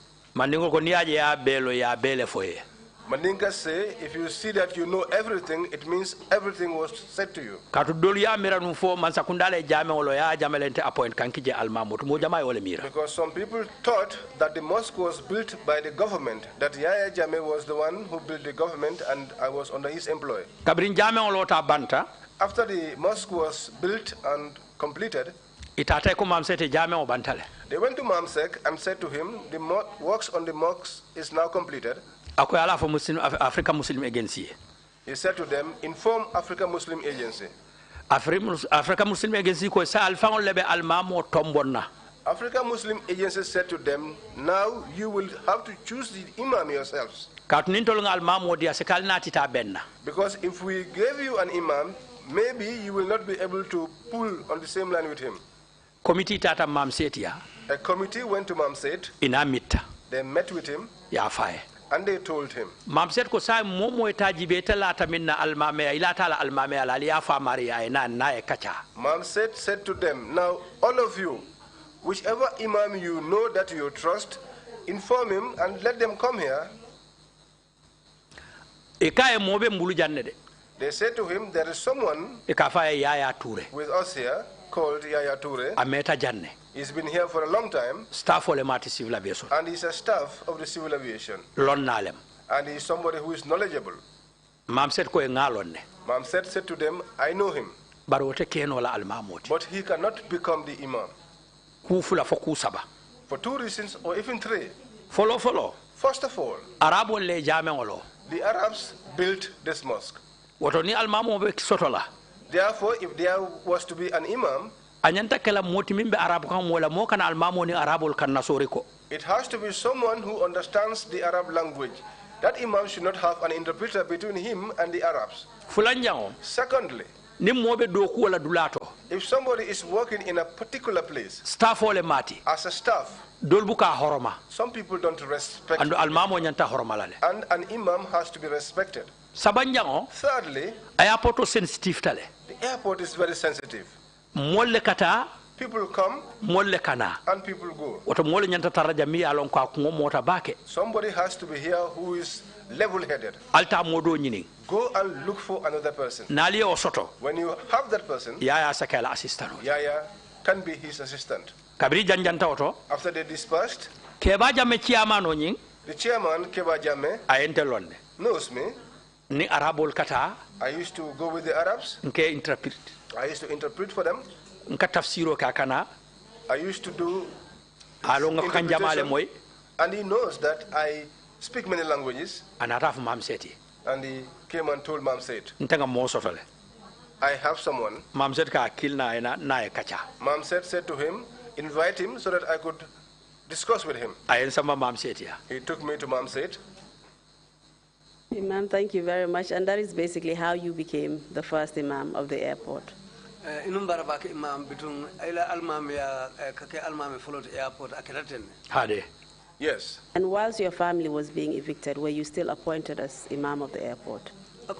Mandinka say, if you see that you know everything, it means everything was said to you. Because some people thought that the mosque was built by the government, that Yaya Jammeh was the one who built the government and I was under his employ. After the mosque was built and completed, they went to Mamsek and said to him, the works on the mosque is now completed. Africa Muslim Agency. He said to them, inform Africa Muslim Agency. Africa Muslim Agency ko sa alfango lebe almamo tombonna. Africa Muslim Agency said to them, now you will have to choose the imam yourselves. Because if we gave you an imam, maybe you will not be able to pull on the same line with him. Committee tata Mamsetia. A committee went to Mamset. They met with him. And they told him. Mamset ko sa momo etajibe talata minna almame ilata la almame ala liafa maria na kacha. Mamset said to them, now all of you, whichever imam you know that you trust, inform him and let them come here. They said to him, there is someone with us here called Yaya Toure. He's been here for a long time. And he's a staff of the civil aviation. And he's somebody who is knowledgeable. Mamset said to them, I know him. But he cannot become the imam. For 2 reasons or even 3. Follow. First of all, the Arabs built this mosque. Therefore, if there was to be an imam, it has to be someone who understands the Arab language. That imam should not have an interpreter between him and the Arabs. Secondly, if somebody is working in a particular place, as a staff, some people don't respect and an imam has to be respected. Thirdly, the airport is very sensitive. People come and people go. Somebody has to be here who is level-headed. Go and look for another person. When you have that person, Yaya can be his assistant. After they dispersed, the chairman, Keba Jammeh, knows me. I used to go with the Arabs. I used to interpret for them. I used to do interpretation. And he knows that I speak many languages. And he came and told Mamset, I have someone. Mamset said to him, invite him so that I could discuss with him. He took me to Mamset. Imam, thank you very much. And that is basically how you became the first Imam of the airport. Yes. And whilst your family was being evicted, were you still appointed as Imam of the airport? No,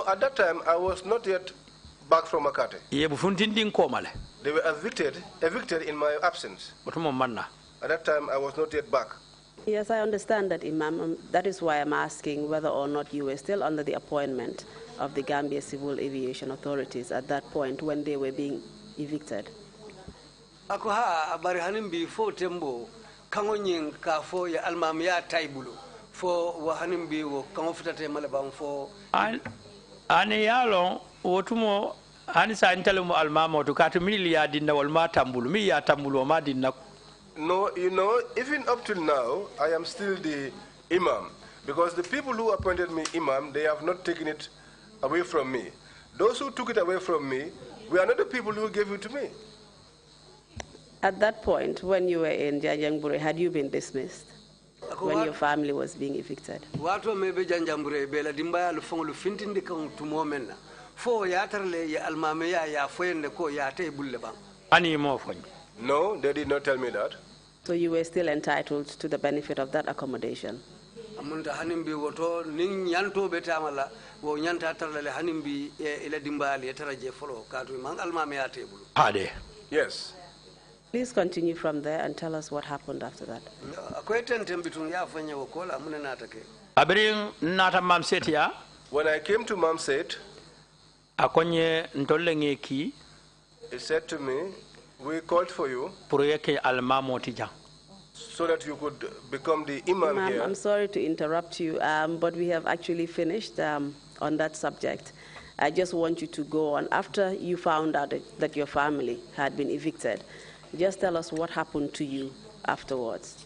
at that time I was not yet back from Makati. They were evicted in my absence. At that time I was not yet back. Yes, I understand that, Imam. That is why I'm asking whether or not you were still under the appointment of the Gambia Civil Aviation Authorities at that point when they were being evicted. Akoha abari hanimbi fo tembo kangonyin ka fo ya almamiya taibulu fo wa hanimbi wo kango fitate malabam fo ani yalo wotumo ani sa intele mo almamo to katu miliya dinna wal ma tambulu mi ya tambulu ma dinna. No, you know, even up till now I am still the imam because the people who appointed me imam, they have not taken it away from me. Those who took it away from me were not the people who gave it to me. At that point, when you were in Janjangbure, had you been dismissed? When your family was being evicted? Wato mebe Janjangbure bela dimbaya lufonglu fintindi kan tumomena. Fo ya tarle ya almame ya foyende ko ya te bulle bang. Ani mo fonyi. No, they did not tell me that. So you were still entitled to the benefit of that accommodation? amunta hanimbi woto nin nyanto betamala wo nyanta tarlale hanimbi ila dimbali taraje folo katu man almame atebulu ade Yes. Please continue from there and tell us what happened after that. Abirin nata mam setia. When I came to Mom said, akonye ntolenge ki. He said to me, we called for you so that you could become the Imam here. I'm sorry to interrupt you, but we have actually finished on that subject. I just want you to go on. After you found out that your family had been evicted, just tell us what happened to you afterwards.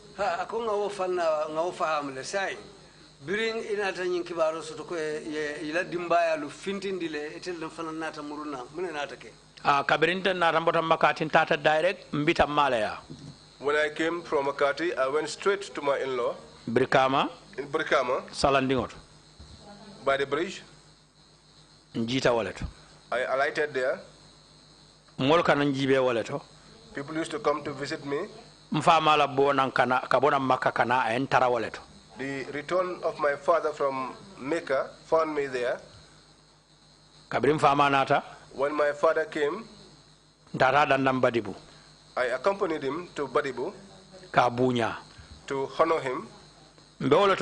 Biring inata nyin kibaro soto ko ila dimbaya lu fintindile etel fana nata muruna mune nata ke kabirinta na rambota Makati tata direct mbita malaya. When I came from Makati, I went straight to my in-law. Brikama. In Brikama. Salandingot. By the bridge. Njita waleto. I alighted there. Molka njibe waleto. People used to come to visit me. Mfamala bona kana kabona makakana entara waleto. The return of my father from Mecca found me there. Kabrim famanata. When my father came, I accompanied him to Badibu to honor him. We were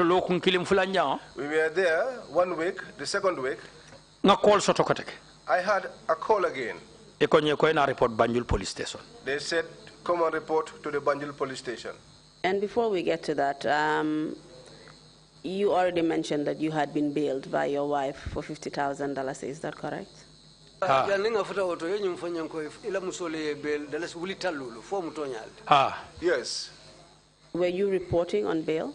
there 1 week. The second week, I had a call again. They said, come and report to the Banjul police station. And before we get to that, you already mentioned that you had been bailed by your wife for $50,000. Is that correct? Yes. Were you reporting on bail?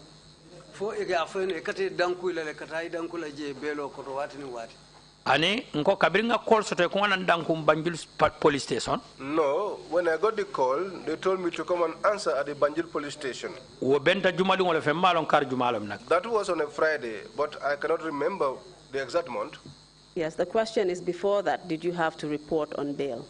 Ani nko kabringa call soto ko wana dankum Banjul police station. No, when I got the call, they told me to come and answer at the Banjul police station. Wo benta jumali wala fe malon kar jumalom nak. That was on a Friday, but I cannot remember the exact month. Yes, the question is, before that, did you have to report on bail?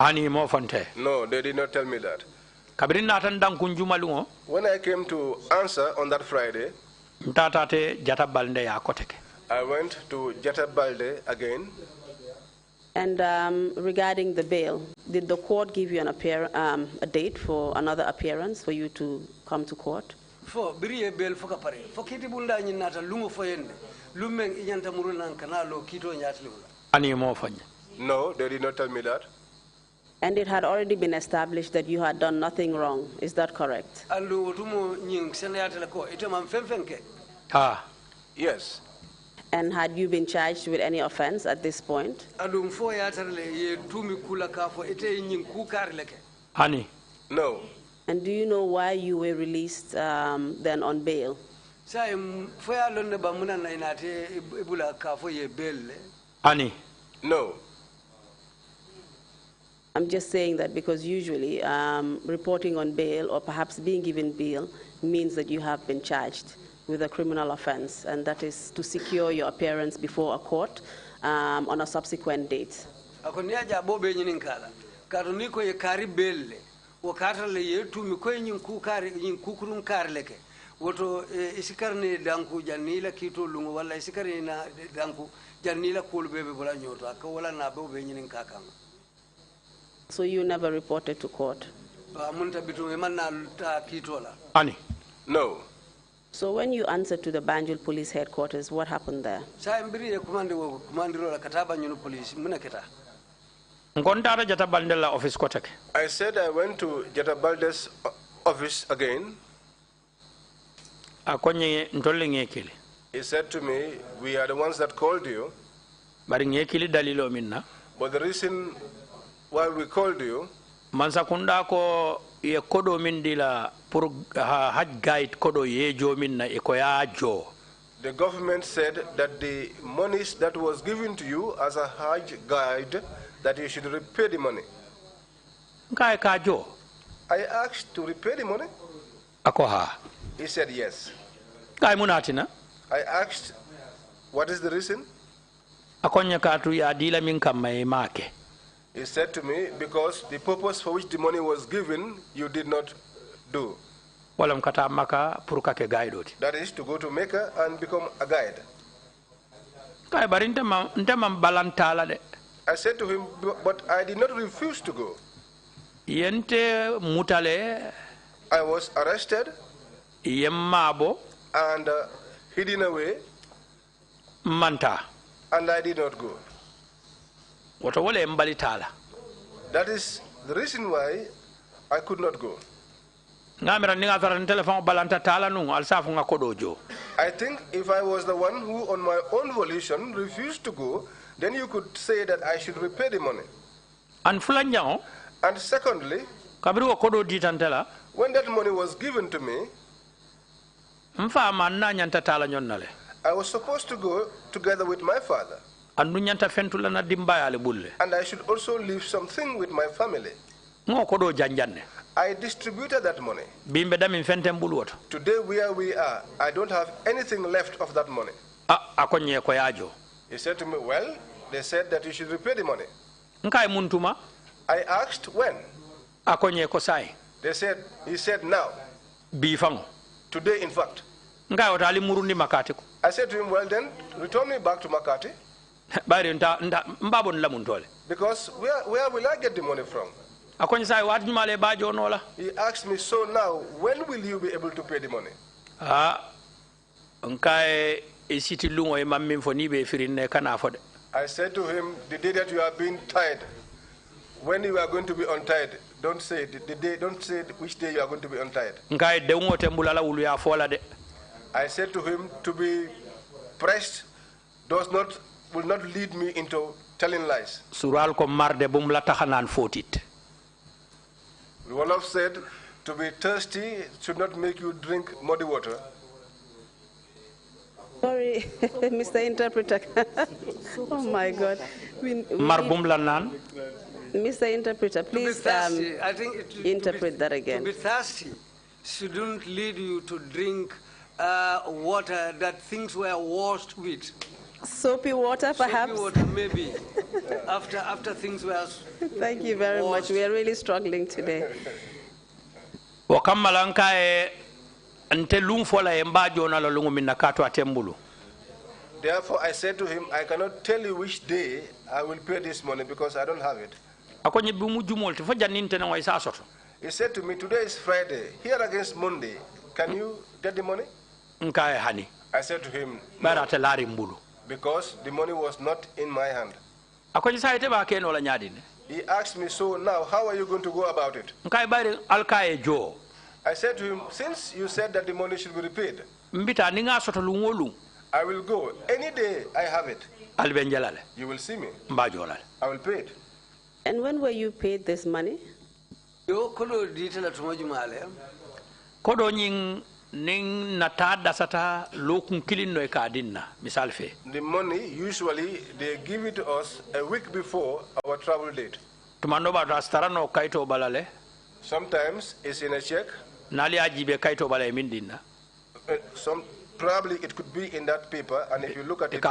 Ani mo fonte. No, they did not tell me that. When I came to answer on that Friday, I went to Jata Balde again. And regarding the bail, did the court give you a date for another appearance for you to come to court? Fo biriye bail foka pare fo kiti bunda nyi nata lungo foyende lumeng inyanta murunan kanalo kito nyatli ani mo fanya. No, they did not tell me that. And it had already been established that you had done nothing wrong. Is that correct? Yes. And had you been charged with any offense at this point? Honey. No. And do you know why you were released then on bail? Honey. No. I'm just saying that because usually reporting on bail or perhaps being given bail means that you have been charged with a criminal offense, and that is to secure your appearance before a court on a subsequent date. Woto isikarne danku janila kito lungu wala isikarne na danku janila kulbebe bola nyoto akawala na be nyinin kakam. So you never reported to court? Ani. No. So when you answered to the Banjul Police Headquarters, what happened there? I said I went to Jatabalde's office again. He said to me, we are the ones that called you. But the reason why we called you, Mansakunda ko ye kodo mindila pour haj guide kodo yejo minna ekoyajo. The government said that the monies that was given to you as a hajj guide, that you should repay the money. I asked to repay the money. Akoha. He said yes. I asked, what is the reason? Akonya katu ya dila minka make. He said to me, because the purpose for which the money was given, you did not do. That is to go to Mecca and become a guide. I said to him, but I did not refuse to go. I was arrested and hidden away, and I did not go. That is the reason why I could not go. I think if I was the one who on my own volition refused to go, then you could say that I should repay the money. And secondly, when that money was given to me, I was supposed to go together with my father. And I should also leave something with my family. I distributed that money. Today where we are, I don't have anything left of that money. He said to me, well, they said that you should repay the money. I asked when. They said, he said now. Today in fact. I said to him, well then, return me back to Makati. Because where will I get the money from? He asked me, so now, when will you be able to pay the money? I said to him, the day that you are being tied, when you are going to be untied, don't say it. The day, don't say which day you are going to be untied. I said to him, to be pressed will not lead me into telling lies. The Wolof said, to be thirsty should not make you drink muddy water. Sorry, Mr. Interpreter. Oh my God. Mr. Interpreter, please I think interpret that again. To be thirsty shouldn't lead you to drink water that things were washed with. Soapy water, perhaps? Soapy water, maybe. after things were Thank you very much. We are really struggling today. Therefore, I said to him, I cannot tell you which day I will pay this money because I don't have it. He said to me, today is Friday, here against Monday, can you get the money? I said to him, no, because the money was not in my hand. He asked me, so now, how are you going to go about it? I said to him, since you said that the money should be repaid, I will go. Any day I have it, you will see me. I will pay it. And when were you paid this money? The money, usually, they give it to us a week before our travel date. Sometimes it's in a check. Probably it could be in that paper, and if you look at it,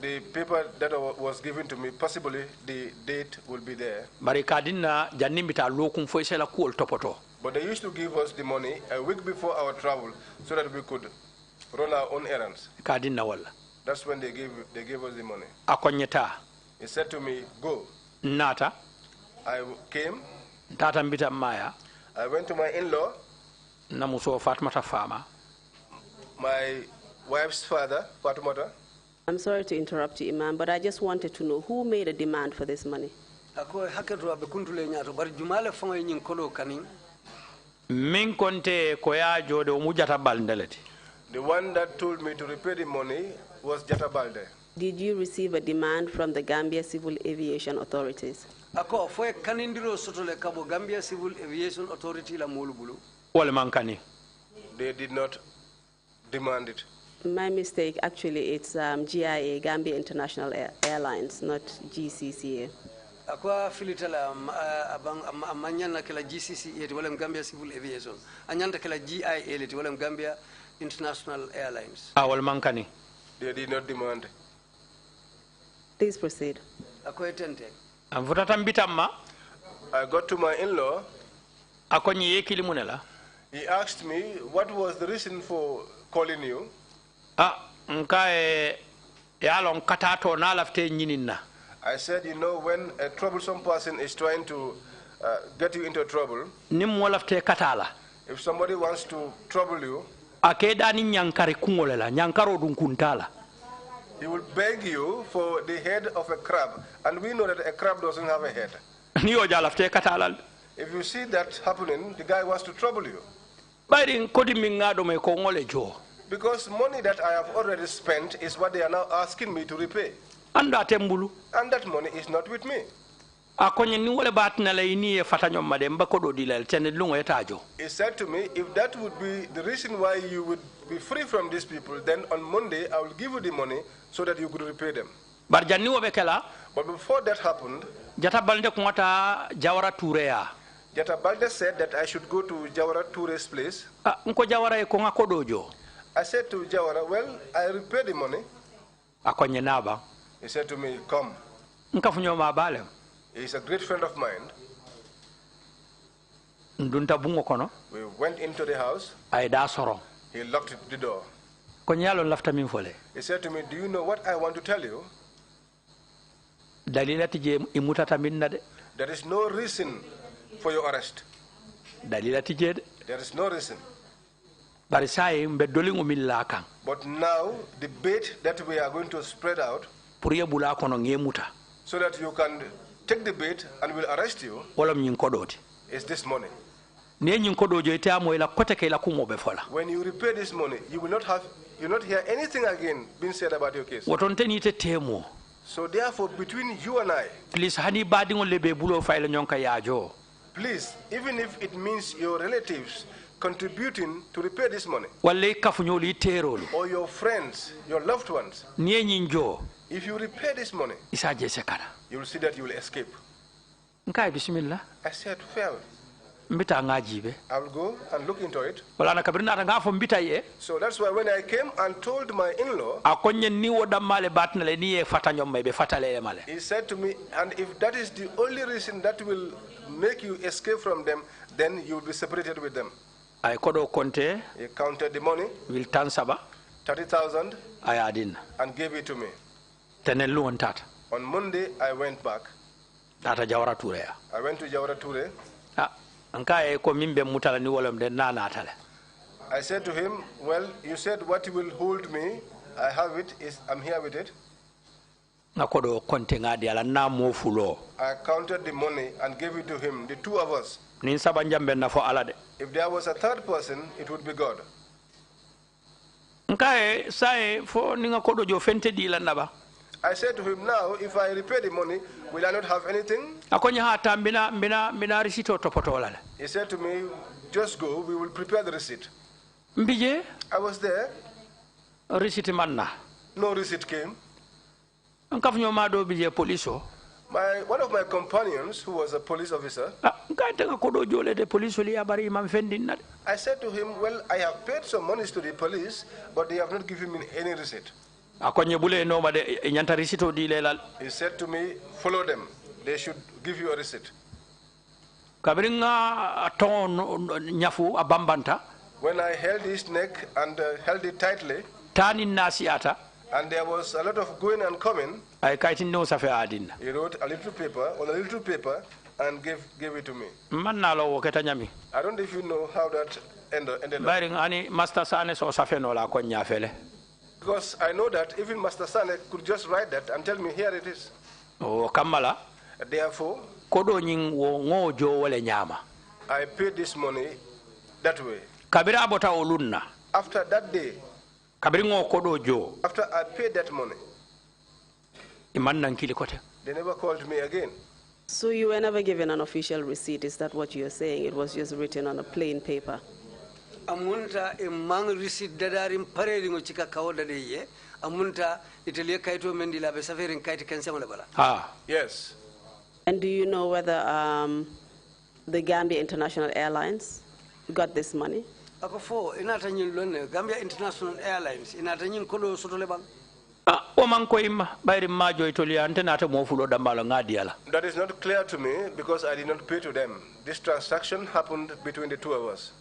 the paper that was given to me, possibly the date will be there. But they used to give us the money a week before our travel so that we could run our own errands. That's when they gave us the money. He said to me, go. I came. I went to my in-law, my wife's father, Fatumata. I'm sorry to interrupt you, Imam, but I just wanted to know who made a demand for this money. The one that told me to repay the money was Jata Balde. Did you receive a demand from the Gambia Civil Aviation Authorities? Gambia Civil Aviation Authority la mulubulu. They did not demand it. My mistake, actually, it's GIA, Gambia International Airlines, not GCCA. Akwa filitala amanyana kala GCCA wala Gambia Civil Aviation. Anyanta kala GIA wala Gambia International Airlines. They did not demand. Please proceed. I got to my in-law. He asked me, what was the reason for calling you? I said, you know, when a troublesome person is trying to get you into trouble, if somebody wants to trouble you, he will beg you for the head of a crab. And we know that a crab doesn't have a head. If you see that happening, the guy wants to trouble you. Because money that I have already spent is what they are now asking me to repay. And that money is not with me. He said to me, if that would be the reason why you would be free from these people, then on Monday I will give you the money so that you could repay them. But before that happened, Jata Balde said that I should go to Jawara Toure's place. I said to Jawara, well, I repay the money. He said to me, come. He's a great friend of mine. We went into the house. He locked the door. He said to me, do you know what I want to tell you? There is no reason for your arrest. There is no reason. But now, the bait that we are going to spread out, so that you can take the bait and will arrest you, is this money. When you repay this money, you will not hear anything again being said about your case. So therefore, between you and I, please, even if it means your relatives contributing to repay this money, or your friends, your loved ones, if you repay this money, you will see that you will escape. I said, fair. I will go and look into it. So that's why when I came and told my in-law, he said to me, and if that is the only reason that will make you escape from them, then you will be separated with them. He counted the money, 30,000, and gave it to me. On Monday, I went back. I went to Jawara Toure. I said to him, well, you said what will hold me, I have it, I'm here with it. I counted the money and gave it to him, the two of us. If there was a third person, it would be God. I said to him, now, if I repay the money, will I not have anything? He said to me, just go, we will prepare the receipt. I was there. No receipt came. One of my companions, who was a police officer, I said to him, well, I have paid some monies to the police, but they have not given me any receipt. He said to me, follow them. They should give you a receipt. When I held his neck and held it tightly, and there was a lot of going and coming, he wrote a little paper on a little paper and gave it to me. I don't know if you know how that ended up. Because I know that even Master Sane could just write that and tell me, here it is. Therefore, I paid this money that way. After that day, after I paid that money, they never called me again. So you were never given an official receipt, is that what you're saying? It was just written on a plain paper? Amunta mang receipt dadarim paredingo chika kawoda deye amunta italia kaito mendila be safaring kaiti kansamala bala. Yes. And do you know whether the Gambia International Airlines got this money? Ako fo inata nyin lonne Gambia International Airlines inata nyin kodo sotole bang. That is not clear to me because I did not pay to them. This transaction happened between the two of us.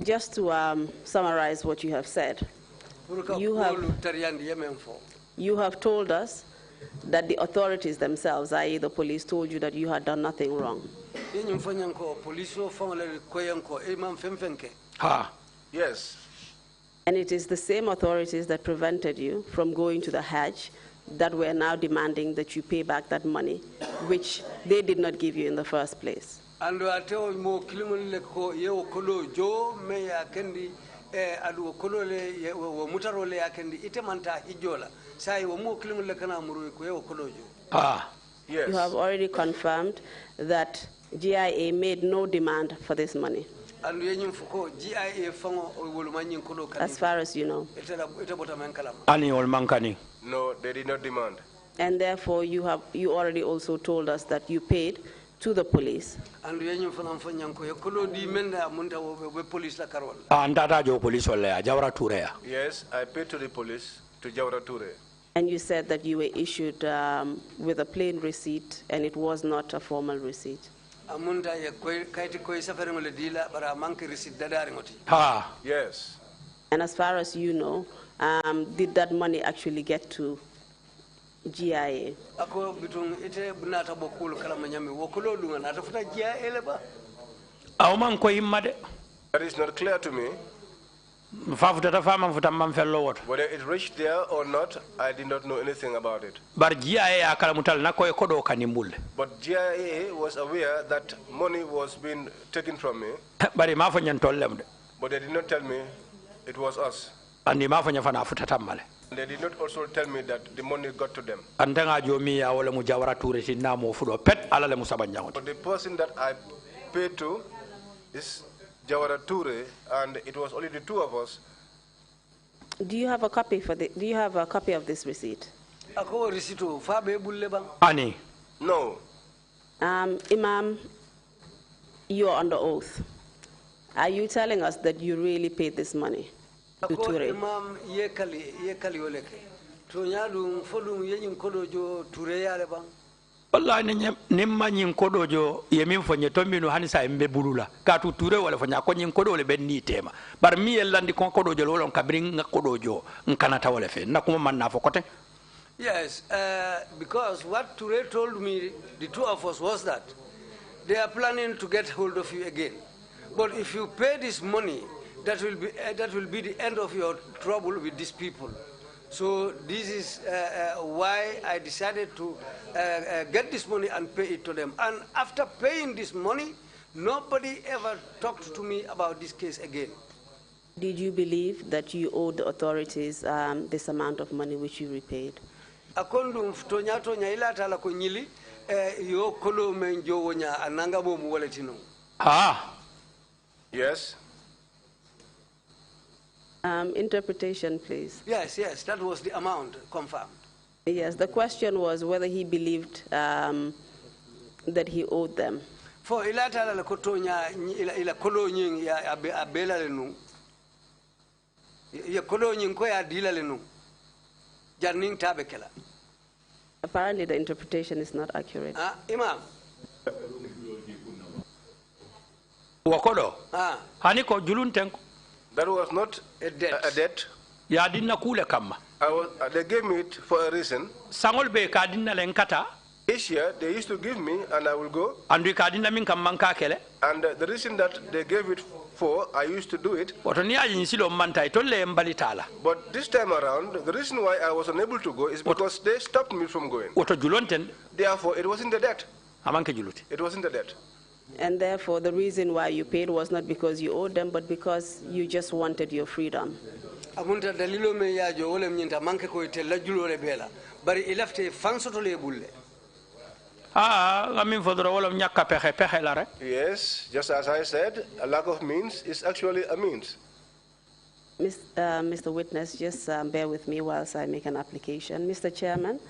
Just to summarize what you have said, you have told us that the authorities themselves, i.e. the police, told you that you had done nothing wrong. Yes. And it is the same authorities that prevented you from going to the Hajj that were now demanding that you pay back that money, which they did not give you in the first place. And mo kilimole ko yewo kolo jo me ya kendi adu kolo le wo mutaro le ya kendi itemanta hijola sai wo mo kilimole kana muru ko yewo kolo jo. Yes. You have already confirmed that GIA made no demand for this money. And yenyum fuko GIA fango wolu manyin kolo kan. As far as you know. Ita bota man kalama. Ani ol mankani. No, they did not demand. And therefore you already also told us that you paid to the police. And yenyum fanam fanyanko yokolo di menda munta we police la karol. Andata jo police wala Jawara Ture. Yes, I paid to the police to Jawara Ture. And you said that you were issued with a plain receipt and it was not a formal receipt. Amunda ye kaiti koi safari ngole dila bara manke receipt dadari ngoti. Yes. And as far as you know, did that money actually get to GIA? Ako bitung ite bunata bokulu kala manyami wokolo lunga nata futa GIA leba. Auman ko imade. That is not clear to me. Whether it reached there or not, I did not know anything about it. But GIA was aware that money was being taken from me. But they did not tell me it was us. And they did not also tell me that the money got to them. But the person that I paid to is Jawara Ture, and it was only the two of us. Do you have a copy Do you have a copy of this receipt? Ani. No. Imam, you are under oath. Are you telling us that you really paid this money to Ture? Imam yekali oleke. Tonyadu fodum yenyum kodojo Ture yale bang. Allah nimma nyin kodojo yemin fonye tombinu hanisa embe bulula katu Ture wala fonya ko nyin kodo le benni tema bar mi yellandi kon kodojo lolon kabrin nga kodojo nkanata wala fe nakuma man na fokote. Yes, because what Ture told me, the two of us, was that they are planning to get hold of you again. But if you pay this money, that will be the end of your trouble with these people. So this is why I decided to get this money and pay it to them. And after paying this money, nobody ever talked to me about this case again. Did you believe that you owed the authorities this amount of money which you repaid? Akondum tonya ila tala ko nyili yo kolo men jowonya ananga bomu waletino. Yes. Interpretation, please. Yes, that was the amount confirmed. Yes, the question was whether he believed that he owed them. For ilata la kotonya ila kolo nyin ya abela lenu. Ya kolo nyin ko ya dila lenu. Janning tabekela. Apparently the interpretation is not accurate. Imam. Wakodo. Haniko juluntenko. That was not a debt. Ya dinna kule kama. They gave me it for a reason. Sangol be ka dinna lenkata. Each year they used to give me and I will go. Andu ka dinna min kam manka kele. And the reason that they gave it for, I used to do it. But this time around, the reason why I was unable to go is because they stopped me from going. Therefore, it wasn't the debt. It wasn't the debt. And therefore, the reason why you paid was not because you owed them, but because you just wanted your freedom. Amunta dalilo me yajo wole mnyinta manke ko itella julore bela bari ilafte fansoto le bulle. Yes, just as I said, a lack of means is actually a means. Mr. Witness, just bear with me whilst I make an application. Mr. Chairman,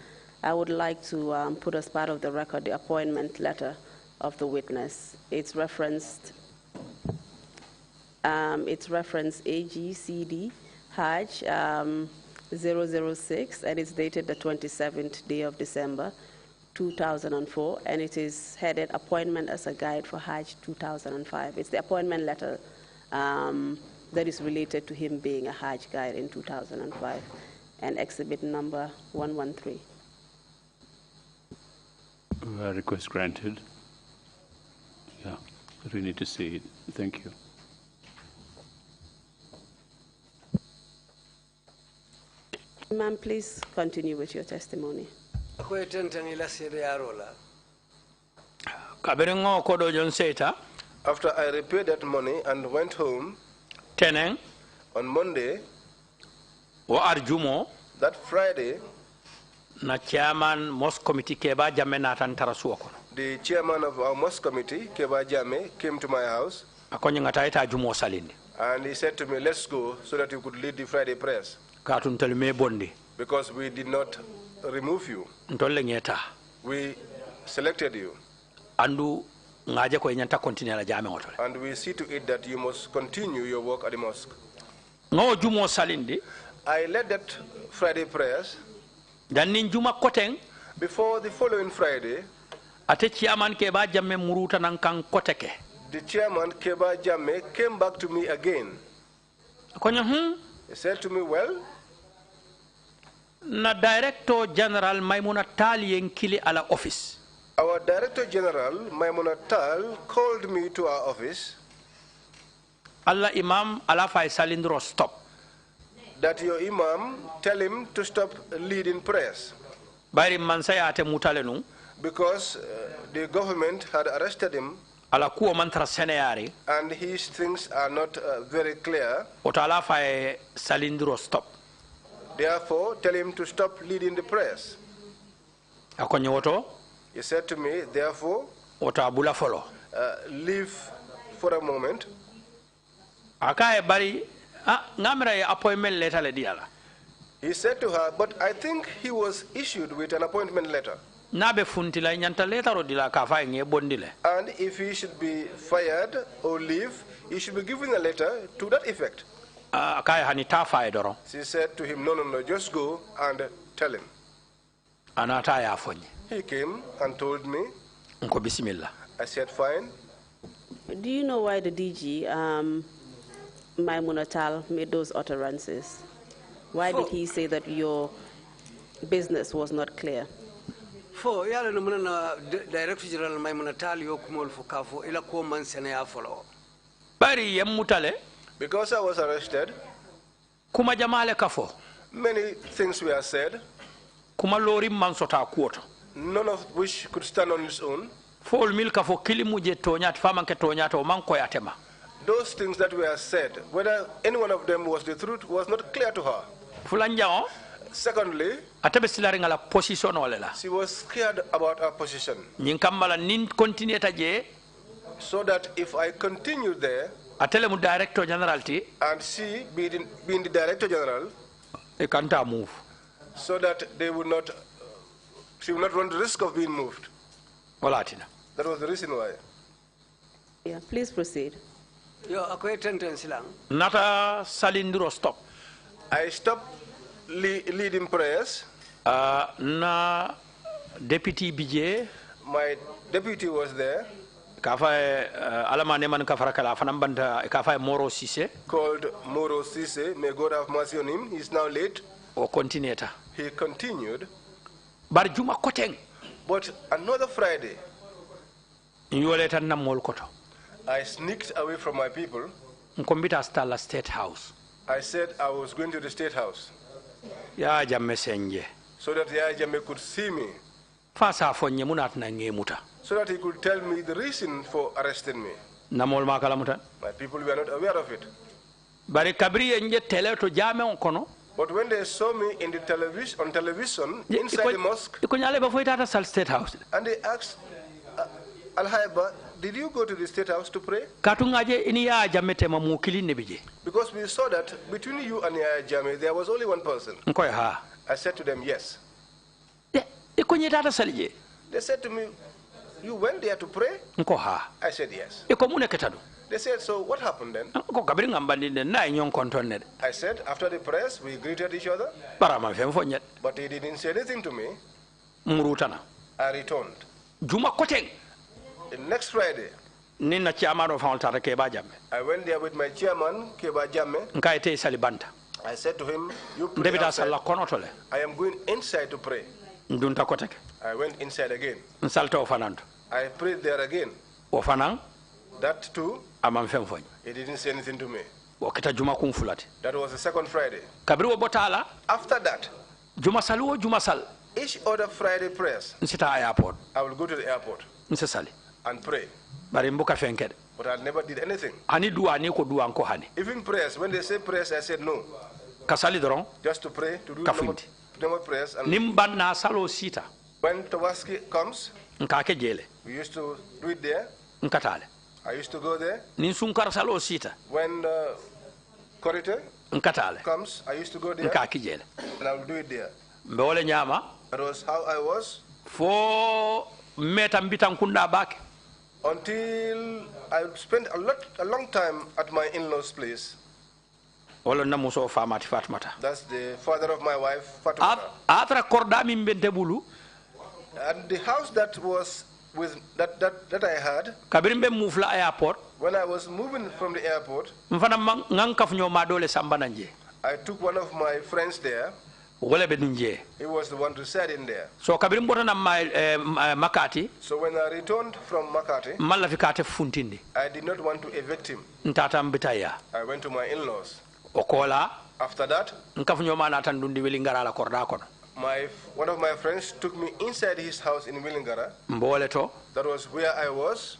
I would like to put as part of the record the appointment letter of the witness. It's referenced It's reference AGCD Hajj 006, and it's dated the 27th day of December 2004, and it is headed Appointment as a Guide for Hajj 2005. It's the appointment letter that is related to him being a Hajj guide in 2005, and exhibit number 113. Request granted. Yeah, but we need to see it. Thank you. Ma'am, please continue with your testimony. After I repaid that money and went home Teneng on Monday, that Friday, na chairman mosque committee keba jamme na tan tarasuwa kono. The chairman of our mosque committee, Keba Jame, came to my house. Akonye ngata ita jumo salindi. And he said to me, let's go so that you could lead the Friday prayers. Katun telme bondi. Because we did not remove you. Ntolle ngeta. We selected you. Andu ngaje ko nyanta continue la jame ngotole. And we see to it that you must continue your work at the mosque. Ngo jumo salindi. I led that Friday prayers. Dan nin juma koteng. Before the following Friday, ate chairman keba jamme muruta nan kan koteke. The chairman Keba Jame came back to me again. Akonye He said to me, well, na Director General Maimuna Tal yenkili ala office. Our Director General Maimuna Tal called me to our office. Allah Imam ala fay salindro stop. That your Imam tell him to stop leading prayers. Bari mansaya ate mutalenu. Because the government had arrested him. Ala kuo mantra seneyari. And his things are not very clear. Otala fay salindro stop. Therefore, tell him to stop leading the prayers. Akonye woto. He said to me, therefore, Ota bula follow. Leave for a moment. Akaye bari ngamra appointment letter le diala. He said to her, but I think he was issued with an appointment letter. Nabe funtila nyanta letter odila ka fay nge bondile. And if he should be fired or leave, he should be given a letter to that effect. Akaye hanita fay doro. She said to him, no, just go and tell him. Anata ya fonye. He came and told me. Nko bismillah. I said, fine. Do you know why the DG, Maimuna Tal, made those utterances? Why did he say that your business was not clear? For yala no muna Director General Maimuna Tal yo kumol fo kafo ila ko man sene ya follow. Bari yemmutale. Because I was arrested. Kuma jamale kafo. Many things were said. Kuma lori mansota kuoto. None of which could stand on its own. Fol mil kafo kilimuje tonyat famanke tonyata o manko yatema. Those things that were said, whether any one of them was the truth, was not clear to her. Fulanjao. Secondly, she was scared about her position. So that if I continued there, Director General and she being the Director General, they can't move. So that they would not, she would not run the risk of being moved. That was the reason why. Yeah, please proceed. Nata salindro stop. I stopped leading prayers. Na deputy BJ. My deputy was there. Kafa alama neman kafara kala fanambanda kafa Moro Sise. Called Moro Sise. May God have mercy on him. He's now late. O continueta. He continued. Barjuma koteng. But another Friday, I sneaked away from my people. State House. I said I was going to the State House. Ya jamme senje. So that Yaya Jammeh could see me. Fasa fonye munat na ngemuta. So that he could tell me the reason for arresting me. Namol makalamuta. My people were not aware of it. Bari kabri enje tele to jame onkono. But when they saw me in the on television inside the mosque, State House. And they asked Alhaiba, did you go to the State House to pray? Because we saw that between you and Yaya Jammeh, there was only one person. I said to them, yes. They said to me, you went there to pray? I said, yes. They said, so what happened then? I said, after the press, we greeted each other. But he didn't say anything to me. I returned. The next Friday, I went there with my chairman, Keba Jamme. I said to him, you pray outside. I am going inside to pray. I went inside again. I prayed there again. That too, he didn't say anything to me. That was the second Friday. After that, each other Friday prayers, I will go to the airport and pray. But I never did anything. Even prayers, when they say prayers, I said no. Just to pray, to do normal prayers. And when Tawaski comes, we used to do it there. I used to go there. When Korite comes, I used to go there. And I will do it there. That was how I was. Until I spent a long time at my in-laws' place. That's the father of my wife, Fatima. And the house that was with that I had, when I was moving from the airport, I took one of my friends there. He was the one residing there. So Makati. So when I returned from Makati, I did not want to evict him. I went to my in-laws. After that, one of my friends took me inside his house in Willingara. That was where I was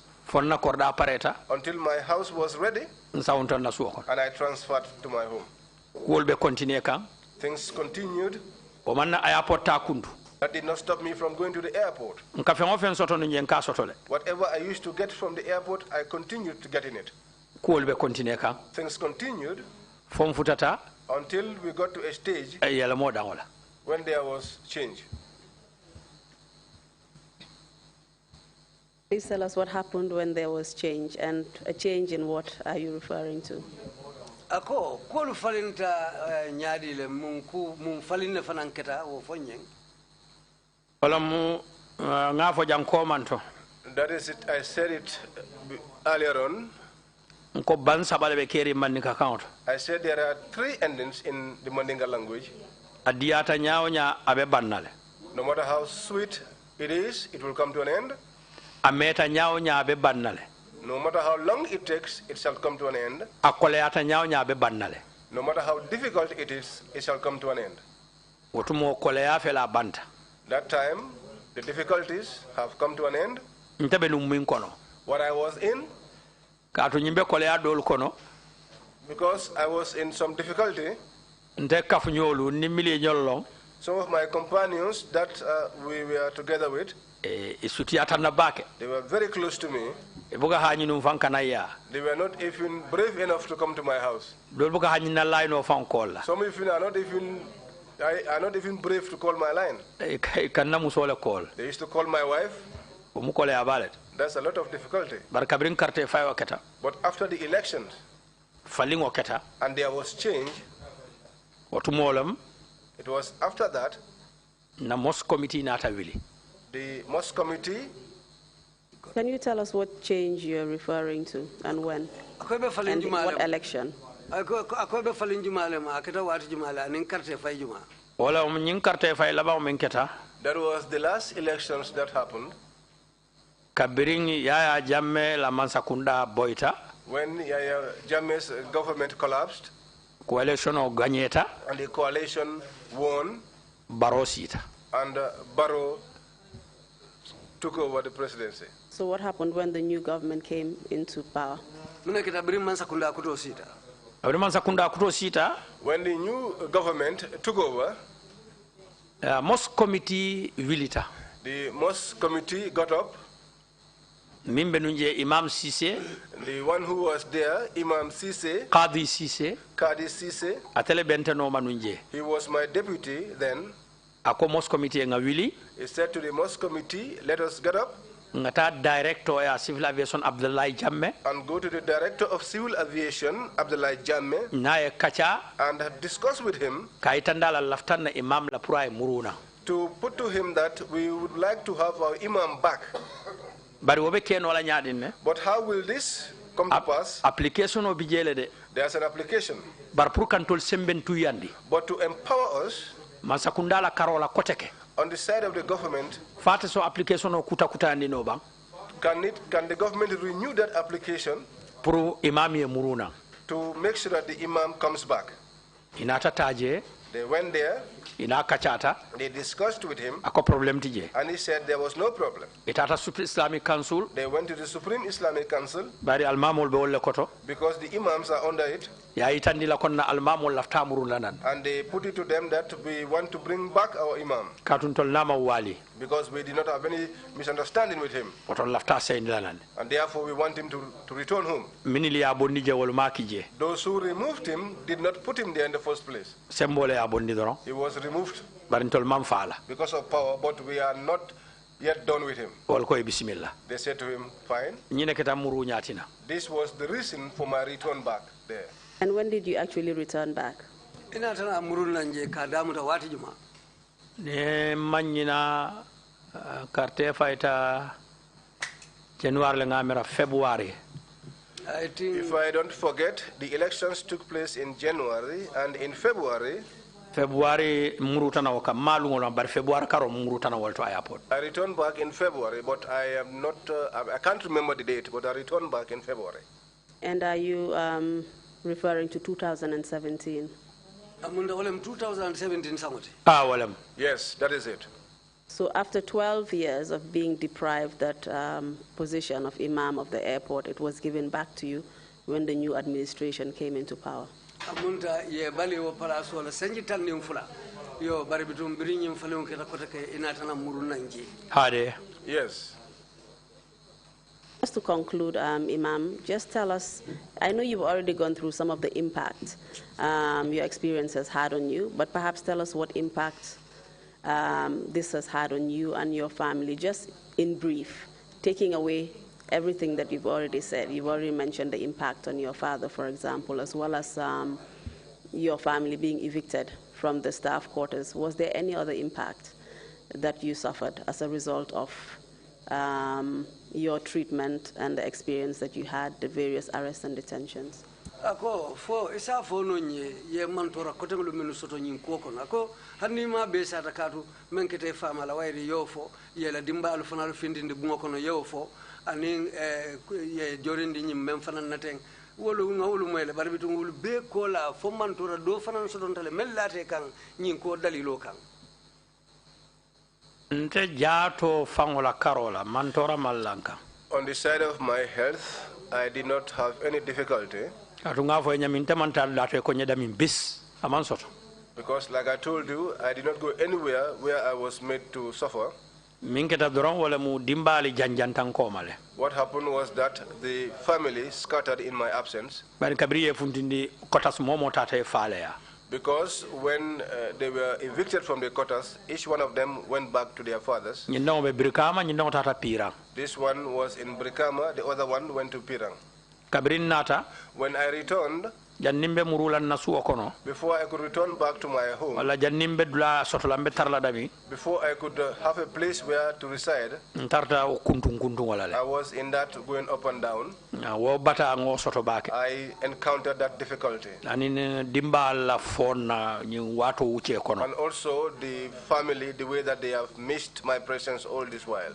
until my house was ready, and I transferred to my home. Things continued. That did not stop me from going to the airport. Whatever I used to get from the airport, I continued to get in it. Things continued until we got to a stage when there was change. Please tell us what happened when there was change, and a change in what are you referring to? Ako kolu falinta nyaadi le mun falinne fananketa wo fonyen. That is it. I said it earlier on. I said there are 3 endings in the Mandinka language. No matter how sweet it is, it will come to an end. No matter how long it takes, it shall come to an end. No matter how difficult it is, it shall come to an end. That time, the difficulties have come to an end. What I was in, because I was in some difficulty, some of my companions that we were together with, they were very close to me. They were not even brave enough to come to my house. Some even are not even brave to call my line. They used to call my wife. That's a lot of difficulty. But after the elections, and there was change, it was after that, the Mosque Committee. Can you tell us what change you're referring to and when? And what election? That was the last elections that happened. When Yaya Jamme's government collapsed, and the coalition won, and Barrow took over the presidency. So what happened when the new government came into power? When the new government took over, Mosque Committee Vilita. The Mosque Committee got up. Imam Sise, the one who was there, Imam Sise, Qadi Sise, Atele Bentano Manunje. He was my deputy then. Ako Mosque Committee nga wili. He said to the Mosque Committee, let us get up. ngata director ya civil aviation Abdullah Jamme and go to the director of civil aviation Abdullah Jamme naye kacha and discuss with him kaitandala laftanna imam la pura muruna to put to him that we would like to have our imam back. Bari wobe ken wala nyaadinne. But how will this come to pass? Application obijele de. There's an application. Bar pour kantol semben tuyandi. But to empower us masakundala karola koteke on the side of the government, fate so application o kuta andi no bang can the government renew that application pour imam ye muruna to make sure that the imam comes back? Inata taje. They went there. Ina kachata. They discussed with him. Ako problem tije. And he said there was no problem. Itata Supreme Islamic Council. They went to the Supreme Islamic Council. Bari almamol be wolle koto. Because the imams are under it. Ya itandi la konna almamol lafta muruna nan. And they put it to them that we want to bring back our imam. Katun tol nama wali. Because we did not have any misunderstanding with him. And therefore we want him to return home. Those who removed him did not put him there in the first place. He was removed because of power, but we are not yet done with him. They said to him, fine. This was the reason for my return back there. And when did you actually return back? Ne manyina carte faita January lengamera February. If I don't forget, the elections took place in January, and in February murutana waka malungolo bar February karo murutana walto airport. I returned back in February, but I am not I can't remember the date, but I returned back in February. And are you referring to 2017? 2017 Yes, that is it. So after 12 years of being deprived that position of Imam of the airport, it was given back to you when the new administration came into power. Yes. Just to conclude, Imam, just tell us, I know you've already gone through some of the impact your experience has had on you, but perhaps tell us what impact this has had on you and your family, just in brief, taking away everything that you've already said. You've already mentioned the impact on your father, for example, as well as your family being evicted from the staff quarters. Was there any other impact that you suffered as a result of your treatment and the experience that you had, the various arrests and detentions? Ako fo isa fo no nye ye mantora kotengulu menu soto nyin koko nako hanni ma be sa takatu menkete fama la wayri yofo ye la dimba al fanal findinde bungo kono yofo anin ye jorindi nyim mem fanan naten wolu ngawlu moyle barbitu ngul be ko la fo mantora do fanan soto tale mellate kan nyin ko dalilo kan nte jato fangola karola mantora mallanka. On the side of my health, I did not have any difficulty. Because like I told you, I did not go anywhere where I was made to suffer. What happened was that the family scattered in my absence. Because when they were evicted from the quarters, each one of them went back to their fathers. This one was in Brikama, the other one went to Pirang. When I returned, before I could return back to my home, before I could have a place where to reside, I was in that going up and down. I encountered that difficulty. And also the family, the way that they have missed my presence all this while.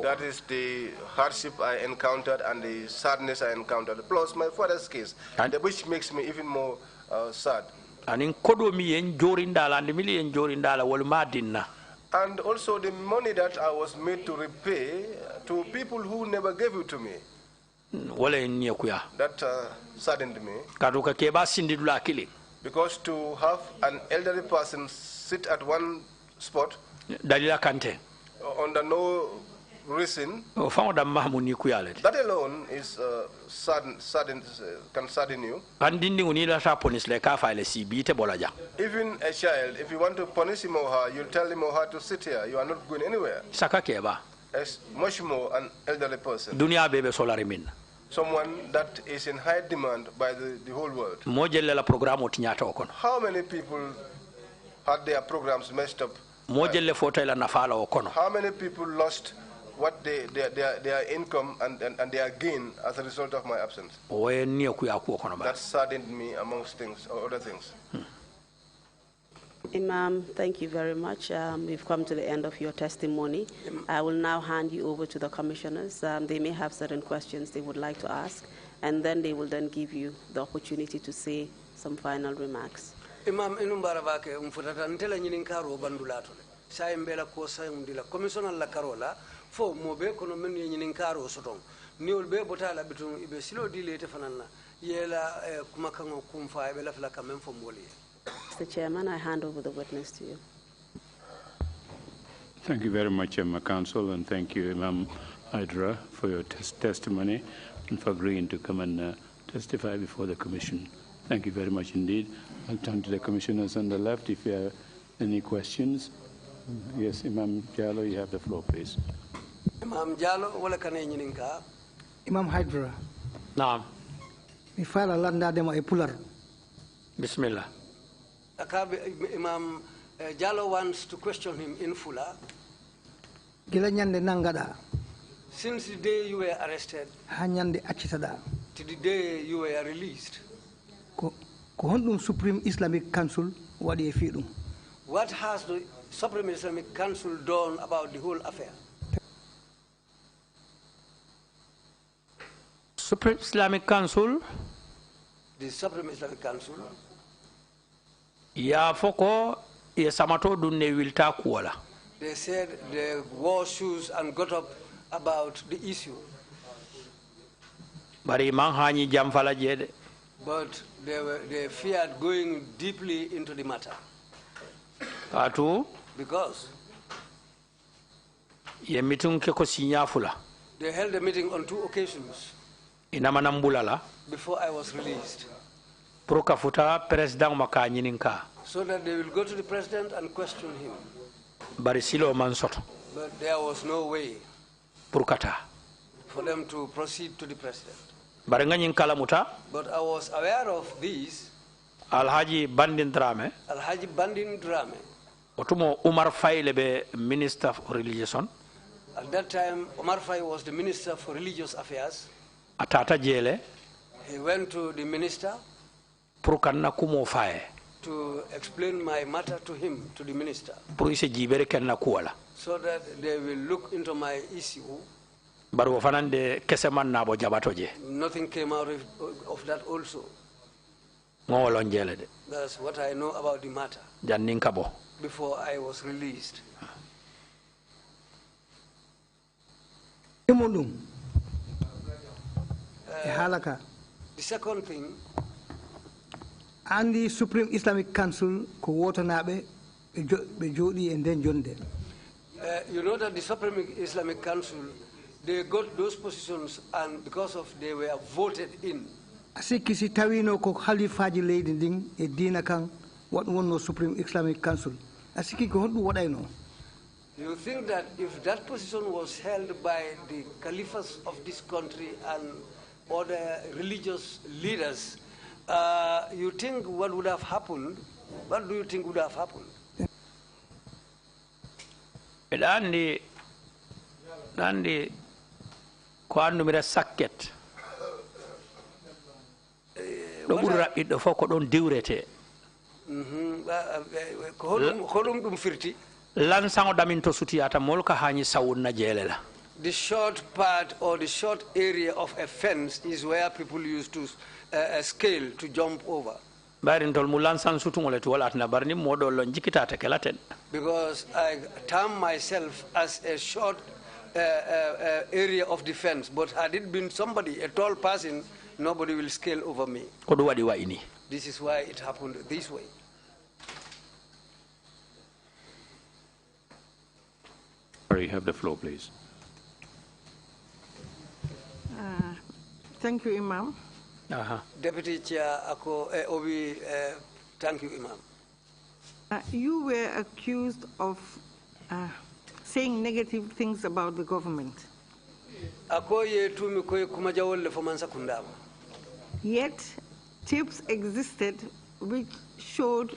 That is the hardship I encountered and the sadness I encountered, plus my father's case, which makes me even more sad. And also the money that I was made to repay to people who never gave it to me. That saddened me. Because to have an elderly person sit at one spot under no reason, that alone is can sadden you. Even a child, if you want to punish him or her, you'll tell him or her to sit here. You are not going anywhere. As much more an elderly person. Someone that is in high demand by the whole world. How many people had their programs messed up? How many people lost what their income and their gain as a result of my absence? That saddened me amongst things or other things. Imam, thank you very much. We've come to the end of your testimony. I will now hand you over to the commissioners. They may have certain questions they would like to ask, and then they will then give you the opportunity to say some final remarks. Imam inumbarabake umfutata ntela nyininkaro bandulato sa mbela ko sa ndila commissioner la karola fo mobe kono men nyininkaro soton niol be botala bitun ibe silo dilete fanana yela kumakango kumfa ibe lafla kamen fo moli. Mr. Chairman, I hand over the witness to you. Thank you very much, Counsel, and thank you, Imam Hydara, for your testimony and for agreeing to come and testify before the Commission. Thank you very much indeed. I'll turn to the commissioners on the left if you have any questions. Yes, Imam Jallo, you have the floor, please. Imam Jallo, wala kane nyininka. Imam Hydara. Naam. Mi fala landa demo e pular. Bismillah. Imam Jallo wants to question him in Fula. Gila nyande nangada. Since the day you were arrested, hanyande achitada. To the day you were released. Ko hondum Supreme Islamic Council wadi e fiidum. What has the Supreme Islamic Council done about the whole affair? Supreme Islamic Council. The Supreme Islamic Council. Ya foko ya samato dunne wilta kuwala. They said they wore shoes and got up about the issue. Bari man hani jamfala jede. But they feared going deeply into the matter. Because ye meeting ke ko sinyafula. They held a meeting on 2 occasions. Inamanambulala. Before I was released. Prokafuta president makanyininka. So that they will go to the president and question him. Barisilo mansoto. But there was no way. Purkata. For them to proceed to the president. Barenganyin kalamuta. But I was aware of these. Alhaji Bandin Drame. Alhaji Bandin Drame. Otumo Umar Faye lebe Minister of Religion. At that time, Omar Faye was the Minister for Religious Affairs. Atata jele. He went to the minister. Purkanna kumo Faye. To explain my matter to him, to the minister. Purise jibere kenna kuwala. So that they will look into my issue. Baru fanande keseman nabo jabatoje. Nothing came out of that also. That's what I know about the matter. Janninkabo. Before I was released. The second thing, and the Supreme Islamic Council ko wotanabe be jodi and then jonde. You know that the Supreme Islamic Council, they got those positions and because of they were voted in. Asikisi tawino ko khalifaji leydi ndin e dina kan what wonno Supreme Islamic Council. Asiki ko hondu wadayno. You think that if that position was held by the caliphs of this country and other religious leaders, you think what would have happened? What do you think would have happened? Dandi ko andumira sakket do ɓurra ɓiɗɗo fof ko ɗon diwrete hoɗum ɗum firti lansaŋo ɗamin to sutiyata molka hañi sawunna jeele la. The short part or the short area of a fence is where people used to scale to jump over. Barintol mu lansan sutuŋole to walatna barni moɗo lon jikitata kelaten. Because I term myself as a short area of defense, but had it been somebody, a tall person, nobody will scale over me. This is why it happened this way. You have the floor, please. Thank you, Imam. Deputy Chair, Obi, thank you, Imam. You were accused of saying negative things about the government. Yet, tapes existed which showed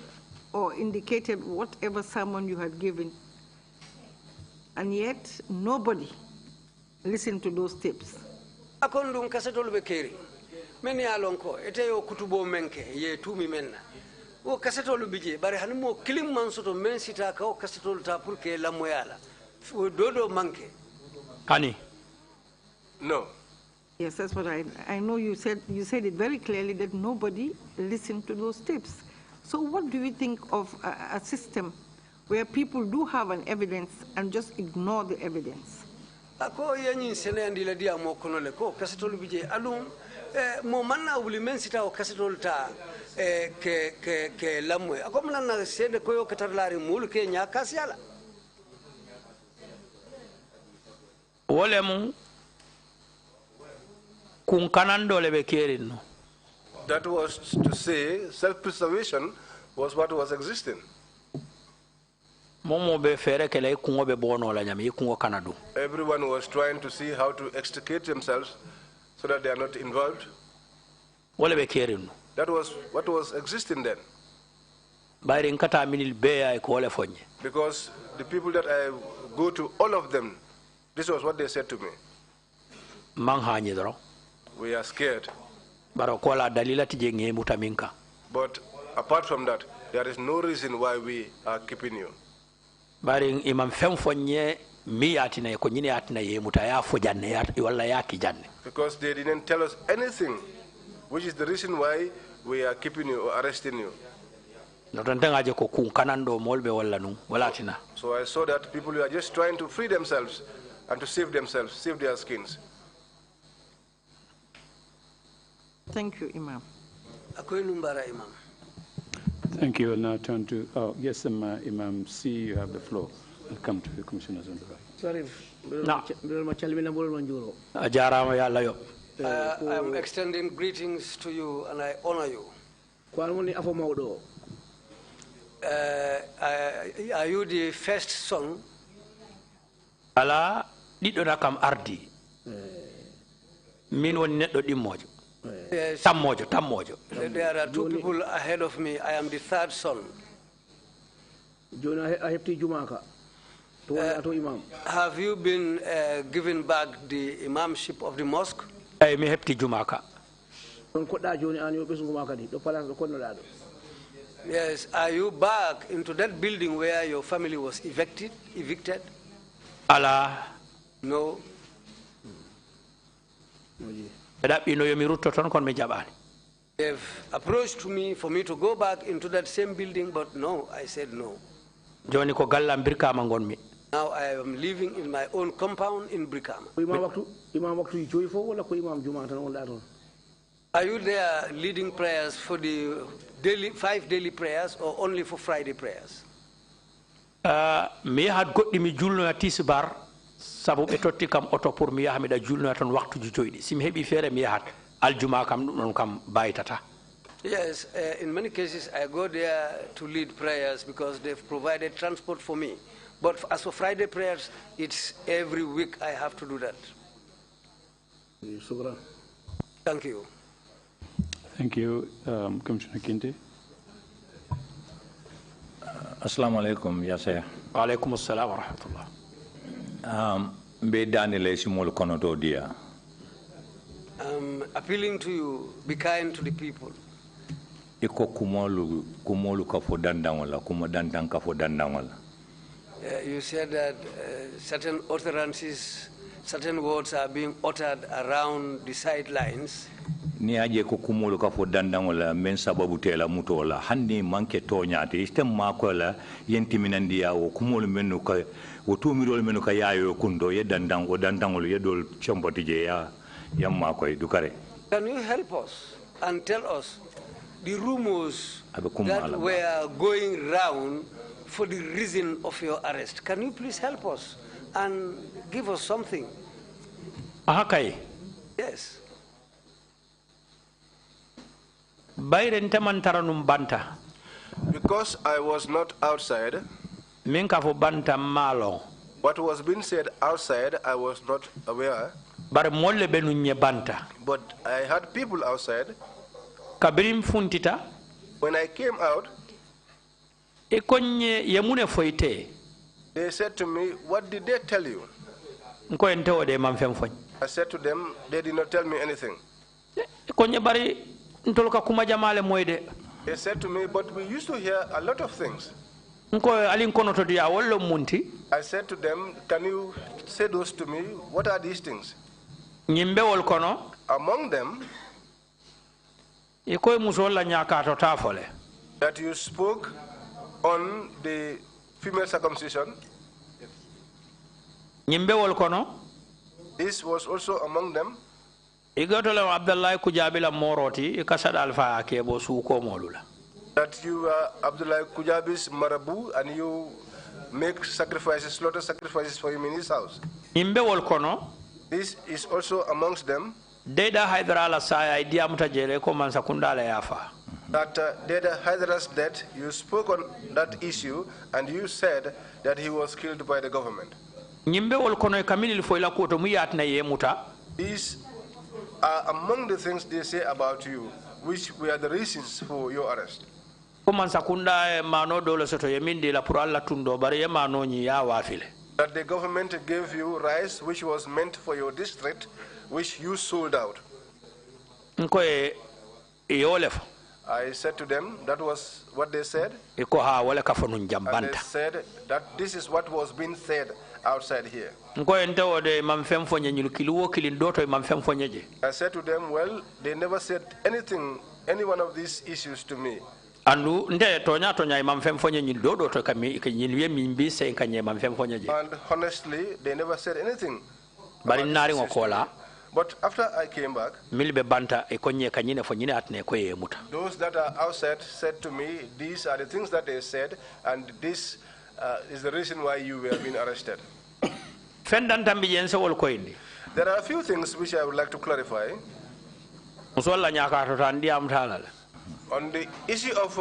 or indicated whatever sermon you had given, and yet nobody listened to those tapes. Akondum kasetolu be keri. Meni alonko ete yo kutubo menke ye tumi menna. O kasetolu bije bari hanimo kilim mansoto men sita ka o kasetolu ta pour que la moyala. O dodo manke. Kani. No. Yes, that's what I know. You said it very clearly that nobody listened to those tapes. So what do you think of a system where people do have an evidence and just ignore the evidence? Ako yenyi sene andila dia mo kono le ko kasetolu bije alum mo manna wuli men sita o kasetolu ta ke lamwe ako manna sede ko yo katarlari mul ke nya kasiala wolemu kun kanando le be kerin. That was to say self-preservation was what was existing. Everyone was trying to see how to extricate themselves so that they are not involved. That was what was existing then. Because the people that I go to, all of them, this was what they said to me. We are scared. But apart from that, there is no reason why we are keeping you. Baring Imam Femfonye miyatina ko nyine atina ye mutaya fo janne wala yaki janne. Because they didn't tell us anything, which is the reason why we are keeping you or arresting you. No tantangaje ko kun kanando molbe wala nu wala tina. So I saw that people are just trying to free themselves and to save themselves, save their skins. Thank you, Imam. Akoy numbara Imam. Thank you. I'll now turn to, yes, Imam C, you have the floor. I'll come to the commissioners on the right. Sorry, I am extending greetings to you and I honor you. Are you the first son? Ala didona kam ardi. Min woni neddo dimmojo. Yes. Tammojo. There are two people ahead of me. I am the third son. Have you been given back the imamship of the mosque? Yes. Are you back into that building where your family was evicted? Allah. No. They've approached me for me to go back into that same building, but no, I said no. Now I am living in my own compound in Brikama. Are you there leading prayers for the 5 daily prayers or only for Friday prayers? Me had got me julno tisbar sabu be totti kam auto pour mi yahamida julno ton waktu ju joydi sim hebi fere mi yahat aljuma kam non kam baytata. Yes, in many cases I go there to lead prayers because they've provided transport for me. But as for Friday prayers, it's every week I have to do that. Thank you. Thank you. Commissioner Kinte. Assalamu alaikum, ya saya. Wa alaikum assalam wa rahmatullah. I'm appealing to you, be kind to the people. You said that certain utterances, certain words are being uttered around the sidelines. Ni aje ko kumolu ka fo dandangola men sababu tela mutola hanni manke toñati istem makola yentiminandi yawo kumolu mennu ka wo tumirol mennu ka yayo kundo ye dandango dandangol ye dol chomboti je ya yamma koy dukare. Can you help us and tell us the rumors that were going round for the reason of your arrest? Can you please help us and give us something? Okay. Yes. Because I was not outside, what was being said outside, I was not aware. But I had people outside. When I came out, they said to me, what did they tell you? I said to them, they did not tell me anything. They said to me, but we used to hear a lot of things. I said to them, can you say those to me? What are these things? Among them, that you spoke on the female circumcision. This was also among them. That you are Abdullah Kujabi's marabu and you make sacrifices, slaughter sacrifices for him in his house. This is also amongst them. That Deda Hydara's death, you spoke on that issue and you said that he was killed by the government. These are among the things they say about you, which were the reasons for your arrest. That the government gave you rice which was meant for your district, which you sold out. I said to them, that was what they said. And they said that this is what was being said outside here. I said to them, well, they never said anything, any one of these issues to me. And honestly, they never said anything. But after I came back, those that are outside said to me, these are the things that they said, and this is the reason why you were being arrested. There are a few things which I would like to clarify. On the issue of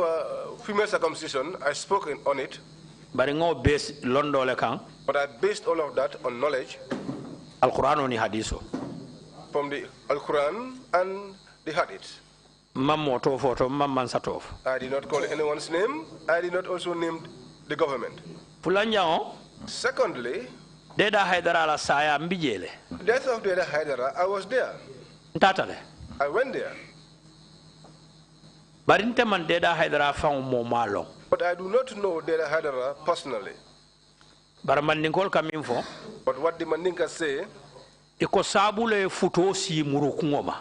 female circumcision, I spoke on it. But I based all of that on knowledge. From the Al-Quran and the Hadith. I did not call anyone's name. I did not also name the government. Secondly, death of Deda Hydara, I was there. I went there. But I do not know Deda Hydara personally. But what the Mandinka say, sabule futosi murukungoma.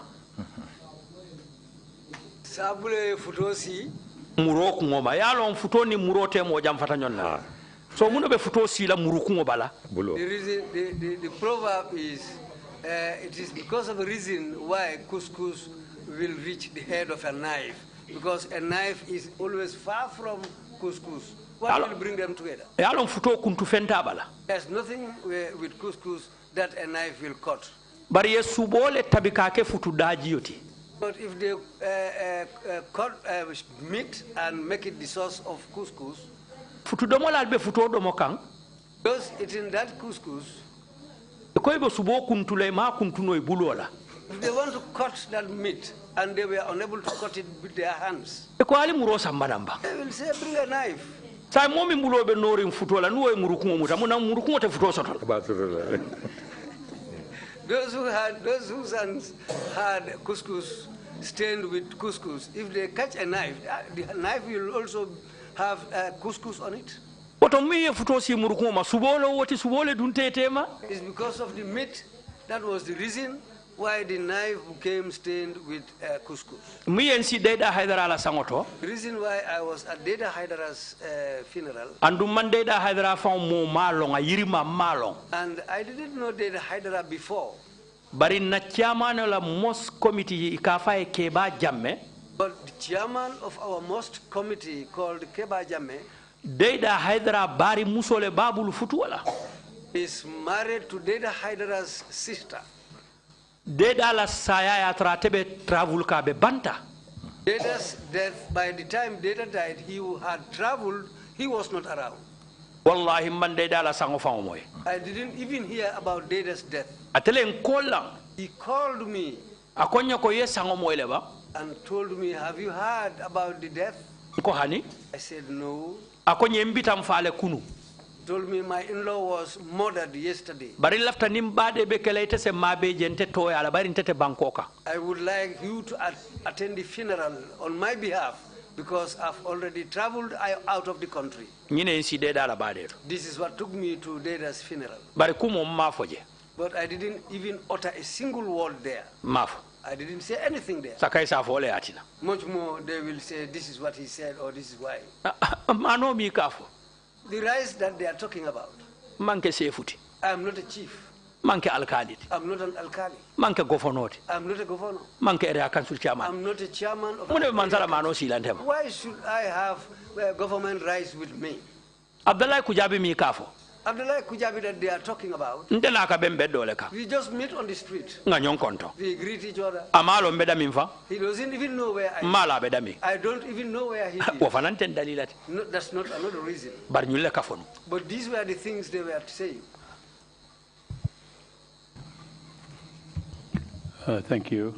Sabule futosi murukungoma. Yalong futoni murote moja mfata nyonna. So muno be futosi la murukungoma la. The proverb is, it is because of the reason why couscous will reach the head of a knife. Because a knife is always far from couscous. What will bring them together? There's nothing with couscous that a knife will cut. But if they cut meat and make it the source of couscous, because it's in that couscous, if they want to cut that meat and they were unable to cut it with their hands, they will say, bring a knife. Those whose sons had couscous stained with couscous, if they catch a knife, the knife will also have couscous on it. It's because of the meat. That was the reason why the knife became stained with couscous. The reason why I was at Deda Hydara's funeral. And I didn't know Deda Hydara before. But in the chairman of the mosque committee, but the chairman of our mosque committee called Keba Jamme, Deda Hydara Bari Musole Babul Futuala, is married to Deda Hydara's sister. Deda la saya ya tratebe travel ka be banta. Data's death, by the time Data died, he had traveled, he was not around. Wallahi man deda la sango fa moy. I didn't even hear about Data's death. Atele nkola. He called me Akonya ko yesango moy leba. and told me, have you heard about the death? Ko hani? I said, no. Akonya mbitam faale kunu. Told me my in-law was murdered yesterday. Bari lafta nimbade be kelaite se mabe jente to ala bari ntete bankoka. I would like you to attend the funeral on my behalf because I've already traveled out of the country. Nyine nsi deda la bade. This is what took me to Data's funeral. Bari kumo mafoje. But I didn't even utter a single word there. Mafo. I didn't say anything there. Sakai sa fole atina. Much more they will say this is what he said or this is why. Mano mi kafo. The rights that they are talking about. Manke sefuti. I am not a chief. Manke alkaliti. I'm not an alkali. Manke governor. I'm not a governor. Manke area council chairman. I'm not a chairman of. Mune manzara mano silantema. Why should I have government rights with me? Abdallah Kujabi mi kafo. Abdullah Kujabi that they are talking about. Ndela ka bembe dole ka. We just meet on the street. Nga nyon konto. We greet each other. Amalo mbeda minfa. He doesn't even know where I. Mala beda mi. I don't even know where he is. Wafanante dalilati. No, that's not another reason. Bar nyulle kafonu. But these were the things they were saying. Thank you.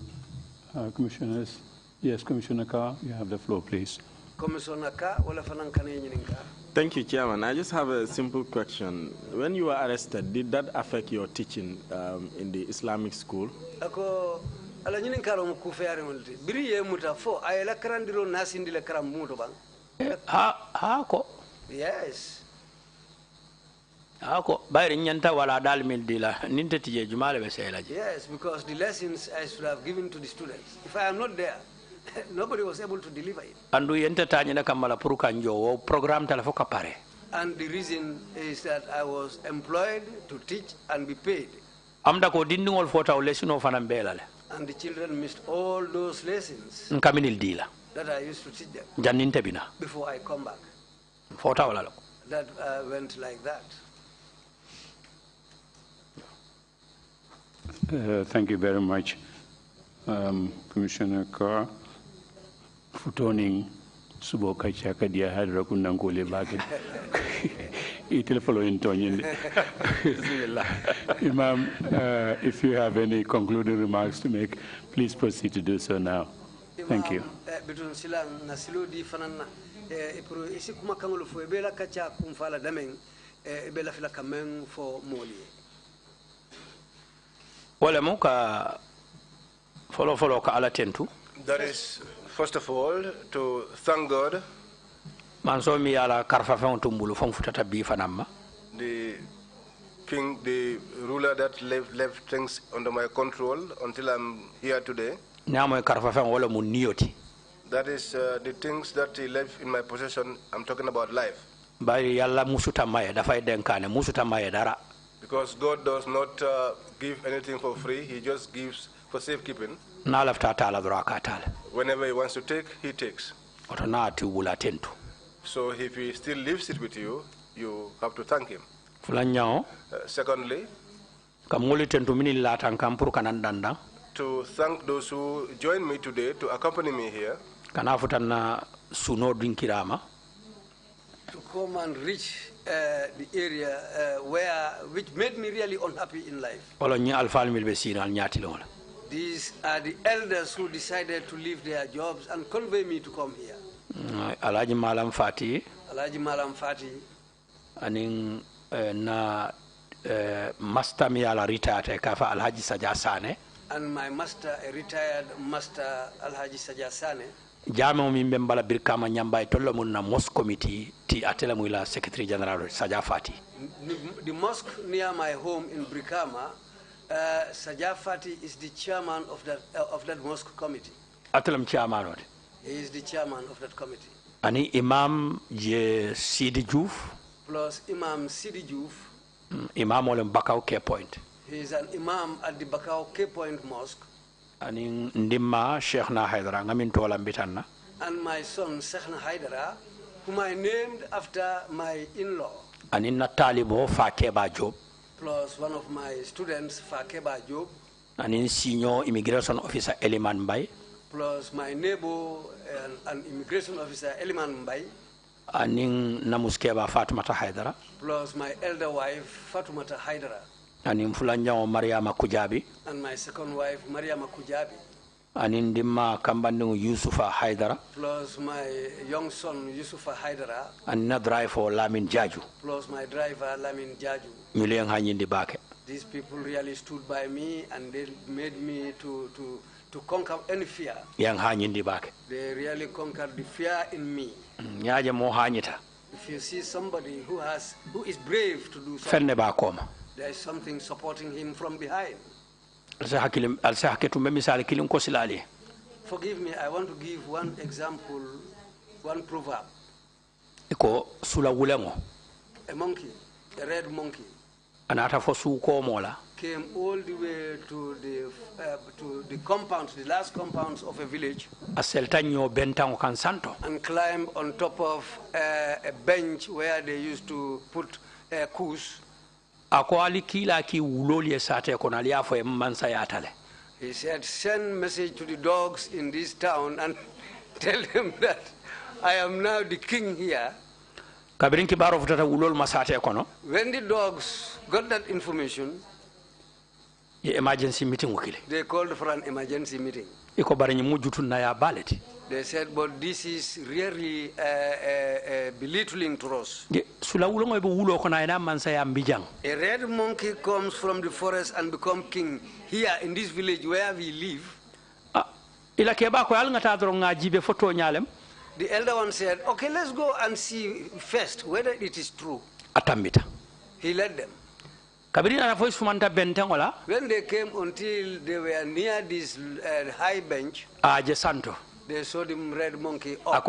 Commissioners. Yes, Commissioner Carr, you have the floor, please. Commissioner Carr, wala fanan kane nyininka. Thank you, Chairman. I just have a simple question. When you were arrested, did that affect your teaching in the Islamic school? Ako ala nyinin karo mu kufeyare multi. Biri ye muta fo ayela karandiro nasindi le karam muto bang. Ha ko. Yes. Ha ko bayri nyanta wala dal mil dila ninte tije jumale be selaje. Yes, because the lessons I should have given to the students. If I am not there, nobody was able to deliver it. Andu yenta tanyina kamala puruka njo program telefoka pare. And the reason is that I was employed to teach and be paid. Amda ko dindingol fota o lesson of anambelale. And the children missed all those lessons Nkaminil dila. that I used to teach them Janinte bina. before I come back. Fota wala lo. That went like that. Thank you very much, Commissioner Carr. Futoning subo kachaka dia Hydara kunangole baake. Itil following Tony. Imam, if you have any concluding remarks to make, please proceed to do so now. Thank you. Betun silang nasilo di fanana ipro isi kuma kangolo fo bela kacha kumfala dameng bela fila kameng fo moli. Wala muka follow ka ala tentu. That is, first of all, to thank God. Manso mi ala karfa fen tumbulu fon futata bi fanamma. The king, the ruler that left things under my control until I'm here today. Nyamo karfa fen wala mun niyoti. That is the things that he left in my possession. I'm talking about life. Bari yalla musuta maye da fay denkane musuta maye dara. Because God does not give anything for free. He just gives for safekeeping. Na lafta taala dura ka taala. Whenever he wants to take, he takes. Oto na tubula tentu. So if he still leaves it with you, you have to thank him. Fulanyao. Secondly, Kamuli tentu mini latan kampur kanan dandang. To thank those who joined me today to accompany me here. Kana futana suno drinkirama. To come and reach the area which made me really unhappy in life. Wala nyi alfal mil be sina nyati lon. These are the elders who decided to leave their jobs and convey me to come here. Alhaji Malam Fati. Alhaji Malam Fati. Aning na master mi ala retired kafa Alhaji Sajasane. And my master, a retired master, Alhaji Sajasane. Jamo mi mbembala birkama nyamba itolo mun na mosque committee ti atela muila secretary general Sajafati. The mosque near my home in Brikama, Sajafati is the chairman of that mosque committee. Atelam chairman. He is the chairman of that committee. Ani Imam je Sidi Diouf. Plus Imam Sidi Diouf. Imam olem Bakau K Point. He is an imam at the Bakau K Point Mosque. Ani ndimma Sheikh na Hydara ngamin tola mbitanna. And my son Sheikh na Hydara, whom I named after my in-law. Ani na talibo Fakeba Job. Plus one of my students, Fakeba Job. anin senior immigration officer Eliman Bay, plus my neighbor and immigration officer Eliman Bay, anin namuskeba Fatumata Hydara, plus my elder wife Fatumata Hydara, anin fulanjao Mariama Kujabi, and my second wife Mariama Kujabi, anin dimma kambandingu Yusufa Hydara, plus my young son Yusufa Hydara, and na driver Lamin Jaju, plus my driver Lamin Jaju. Milian Hanyindi Bake. These people really stood by me and they made me to conquer any fear. Yang Hanyindi Bake. They really conquered the fear in me. Nyaje mo hanyita. If you see somebody who is brave to do something, there is something supporting him from behind. Forgive me, I want to give one example, one proverb. Iko sula wulengo. A monkey, a red monkey, anata fo suko mola, came all the way to the compounds, the last compounds of a village, and climbed on top of a bench where they used to put coos. He said, send message to the dogs in this town and tell them that I am now the king here. When the dogs got that information, emergency meeting they called for an emergency meeting. They said, but this is really belittling to us. A red monkey comes from the forest and becomes king here in this village where we live. The elder one said, okay, let's go and see first whether it is true. He led them. When they came until they were near this high bench, they saw the red monkey up.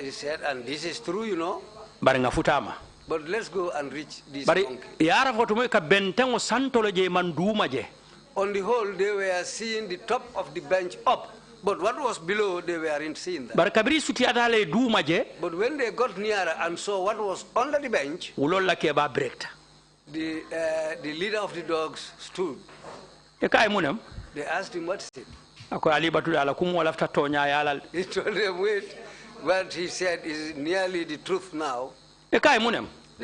He said, and this is true, you know. But let's go and reach this monkey. On the whole, they were seeing the top of the bench up. But what was below, they weren't seeing that. But when they got nearer and saw what was under the bench, the leader of the dogs stood. They asked him, what is it? He told them, wait, what he said is nearly the truth now. They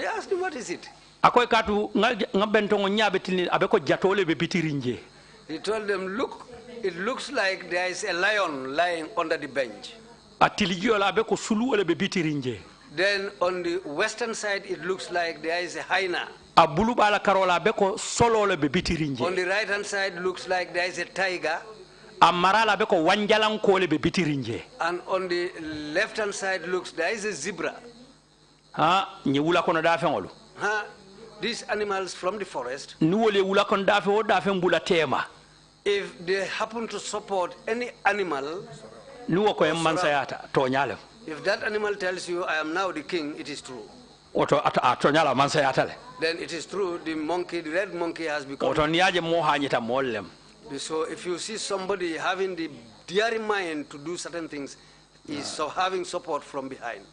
asked him, what is it? He told them, look, it looks like there is a lion lying under the bench. Then on the western side, it looks like there is a hyena. On the right hand side, looks like there is a tiger. And on the left hand side, looks there is a zebra. These animals from the forest, if they happen to support any animal, if that animal tells you, I am now the king, it is true. Then it is true, the monkey, the red monkey has become. So if you see somebody having the daring mind to do certain things, is so having support from behind.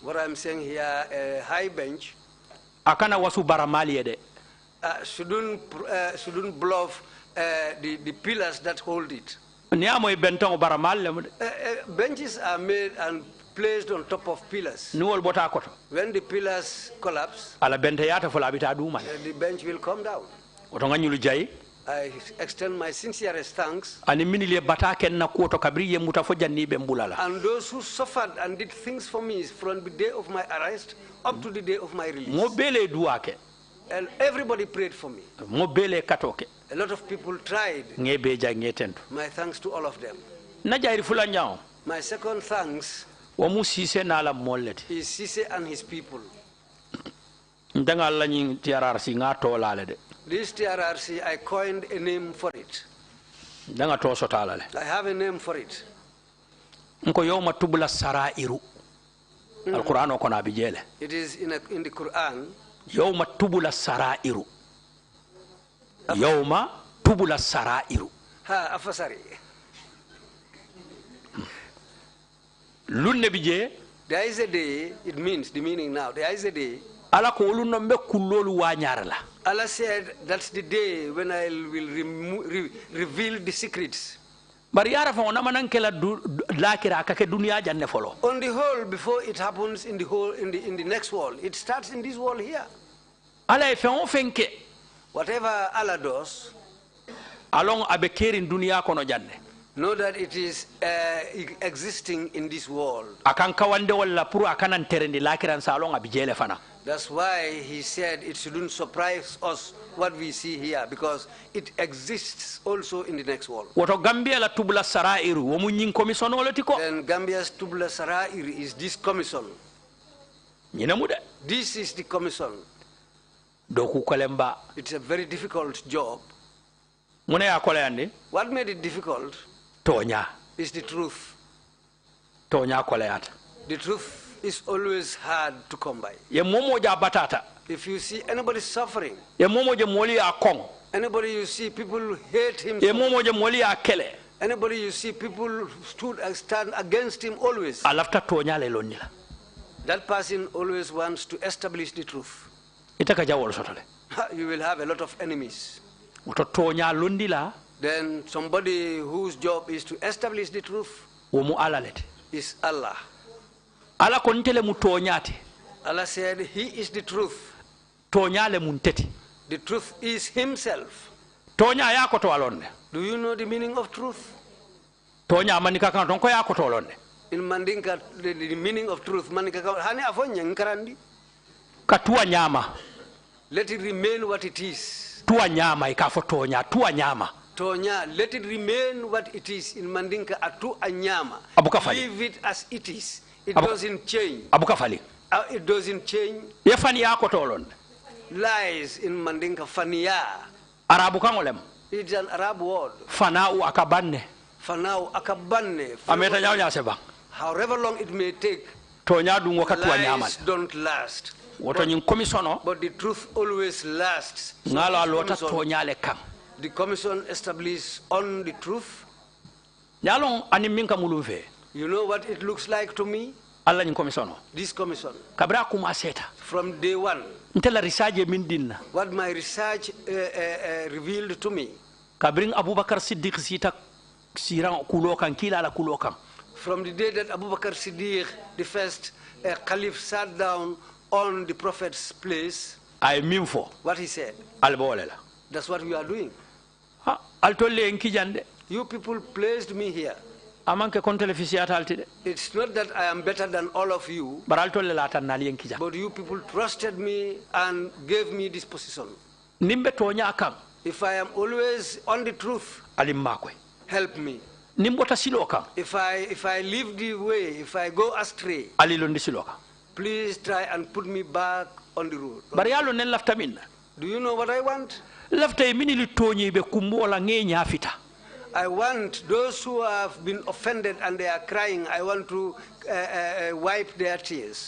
What I'm saying here, a high bench, shouldn't bluff the pillars that hold it. Benches are made and placed on top of pillars. When the pillars collapse, the bench will come down. I extend my sincerest thanks. And those who suffered and did things for me from the day of my arrest up to the day of my release. And everybody prayed for me. A lot of people tried. My thanks to all of them. My second thanks is Sise and his people. This TRRC, I coined a name for it. I have a name for it. It is in the Quran. Yawma tubula sarairu. Yawma tubula sarairu. Ha, afasari. Lunne bije. There is a day, it means the meaning now. There is a day. Ala ko ulu nombe kulolu wanyarala. Allah said, that's the day when I will reveal the secrets. On the whole, before it happens in the next world, it starts in this world here. Whatever Allah does, know that it is existing in this world. That's why he said it shouldn't surprise us what we see here, because it exists also in the next world. Then Gambia's Tubla Sarair is this commission. This is the commission. It's a very difficult job. What made it difficult is the truth. The truth is always hard to come by. If you see anybody suffering, anybody you see people hate him, anybody you see people stand against him always, that person always wants to establish the truth. You will have a lot of enemies. Then somebody whose job is to establish the truth is Allah. Allah said he is the truth. The truth is himself. Do you know the meaning of truth? In Mandinka, the meaning of truth, let it remain what it is. Tonya, let it remain what it is in Mandinka atu anyama. Leave it as it is. It doesn't change. It doesn't change. Lies in Mandinka fania. It's an Arab word. Fanau akabanne. However long it may take, lies don't last. But the truth always lasts. The commission established on the truth. You know what it looks like to me? This commission. From day one, what my research revealed to me. From the day that Abu Bakr Siddiq, the first caliph, sat down on the prophet's place, what he said. That's what we are doing. You people placed me here. It's not that I am better than all of you, but you people trusted me and gave me this position. If I am always on the truth, help me. If I leave the way, if I go astray, please try and put me back on the road. Do you know what I want? I want those who have been offended and they are crying, I want to wipe their tears.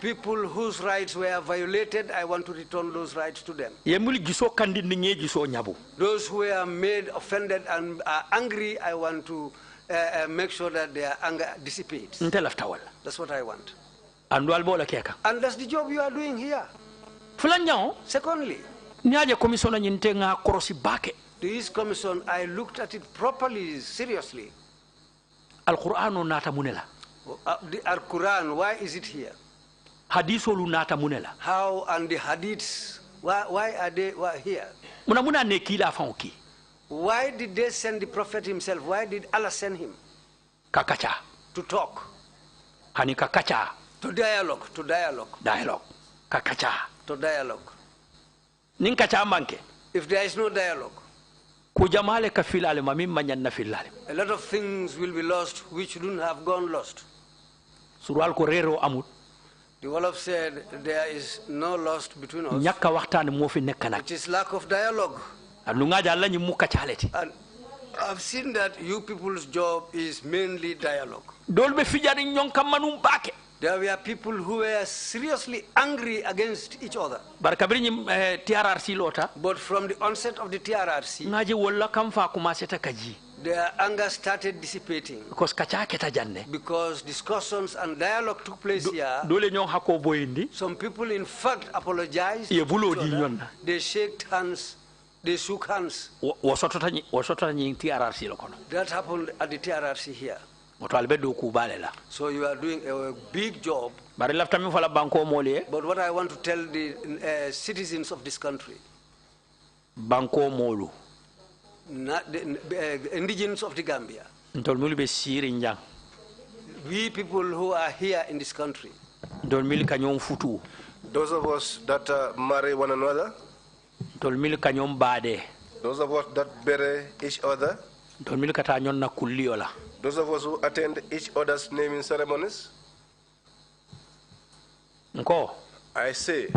People whose rights were violated, I want to return those rights to them. Those who are made offended and are angry, I want to make sure that their anger dissipates. That's what I want. And that's the job you are doing here. Secondly, this commission, I looked at it properly, seriously. The Al-Quran, why is it here? How and the hadiths, why are they here? Why did they send the Prophet himself? Why did Allah send him? To talk. To dialogue. To dialogue. If there is no dialogue, a lot of things will be lost which shouldn't have gone lost. The Wolof said there is no lost between us. It is lack of dialogue. And I've seen that you people's job is mainly dialogue. There were people who were seriously angry against each other. But from the onset of the TRRC, their anger started dissipating. Because discussions and dialogue took place here. Some people, in fact, apologized. They shook hands. They shook hands. That happened at the TRC here. So you are doing a big job. But what I want to tell the citizens of this country, not the indigenous of the Gambia, we people who are here in this country, those of us that marry one another, those of us that bury each other, those of us who attend each other's naming ceremonies, I say,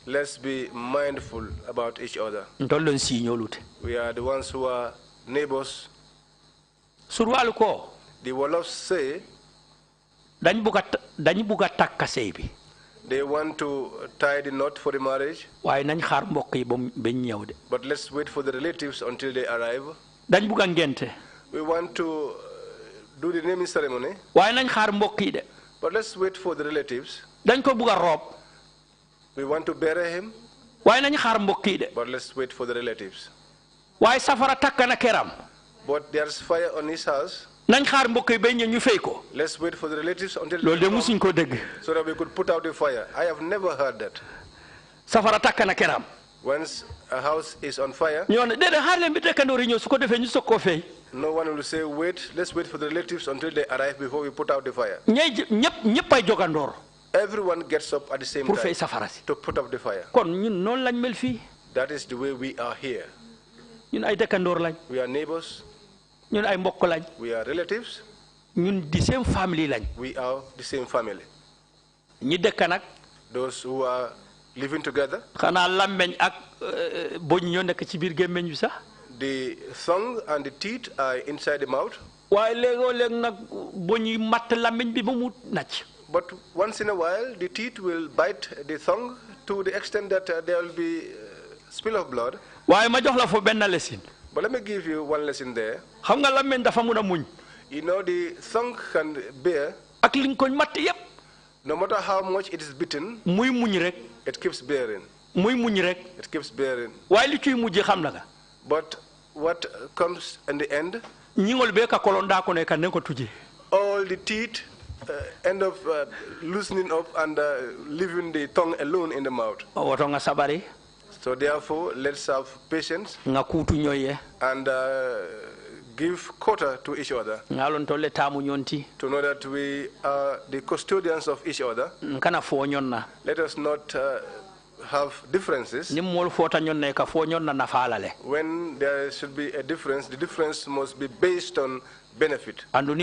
let's be mindful about each other. We are the ones who are neighbors. The Wolofs say they want to tie the knot for the marriage, but let's wait for the relatives until they arrive. We want to do the naming ceremony, but let's wait for the relatives. We want to bury him, but let's wait for the relatives. But there's fire on his house. Let's wait for the relatives until they come, so that we could put out the fire. I have never heard that. Once a house is on fire, no one will say, wait, let's wait for the relatives until they arrive before we put out the fire. Everyone gets up at the same time to put out the fire. That is the way we are here. We are neighbors. We are relatives. The same family. We are the same family. Those who are living together. The tongue and the teeth are inside the mouth. But once in a while, the teeth will bite the tongue to the extent that there will be spill of blood. But let me give you one lesson there. You know, the tongue can bear. No matter how much it is bitten, it keeps bearing. It keeps bearing. But what comes in the end? All the teeth end up loosening up and leaving the tongue alone in the mouth. So therefore, let's have patience and give quarter to each other, to know that we are the custodians of each other. Let us not have differences. When there should be a difference, the difference must be based on benefit. And when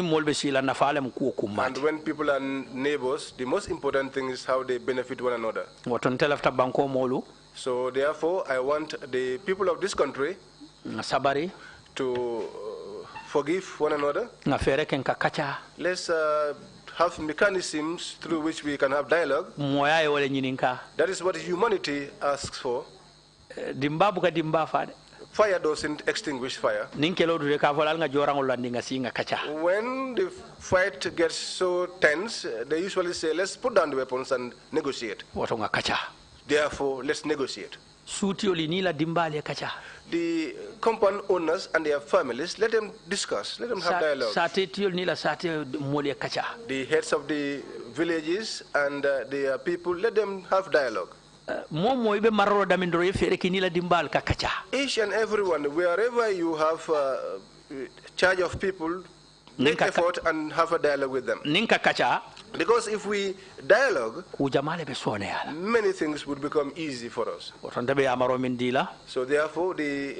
people are neighbors, the most important thing is how they benefit one another. So therefore, I want the people of this country to forgive one another. Let's have mechanisms through which we can have dialogue. That is what humanity asks for. Fire doesn't extinguish fire. When the fight gets so tense, they usually say, let's put down the weapons and negotiate. Therefore, let's negotiate. The compound owners and their families, let them discuss, let them have dialogue. The heads of the villages and their people, let them have dialogue. Each and everyone, wherever you have charge of people, make effort and have a dialogue with them. Because if we dialogue, many things would become easy for us. So therefore, the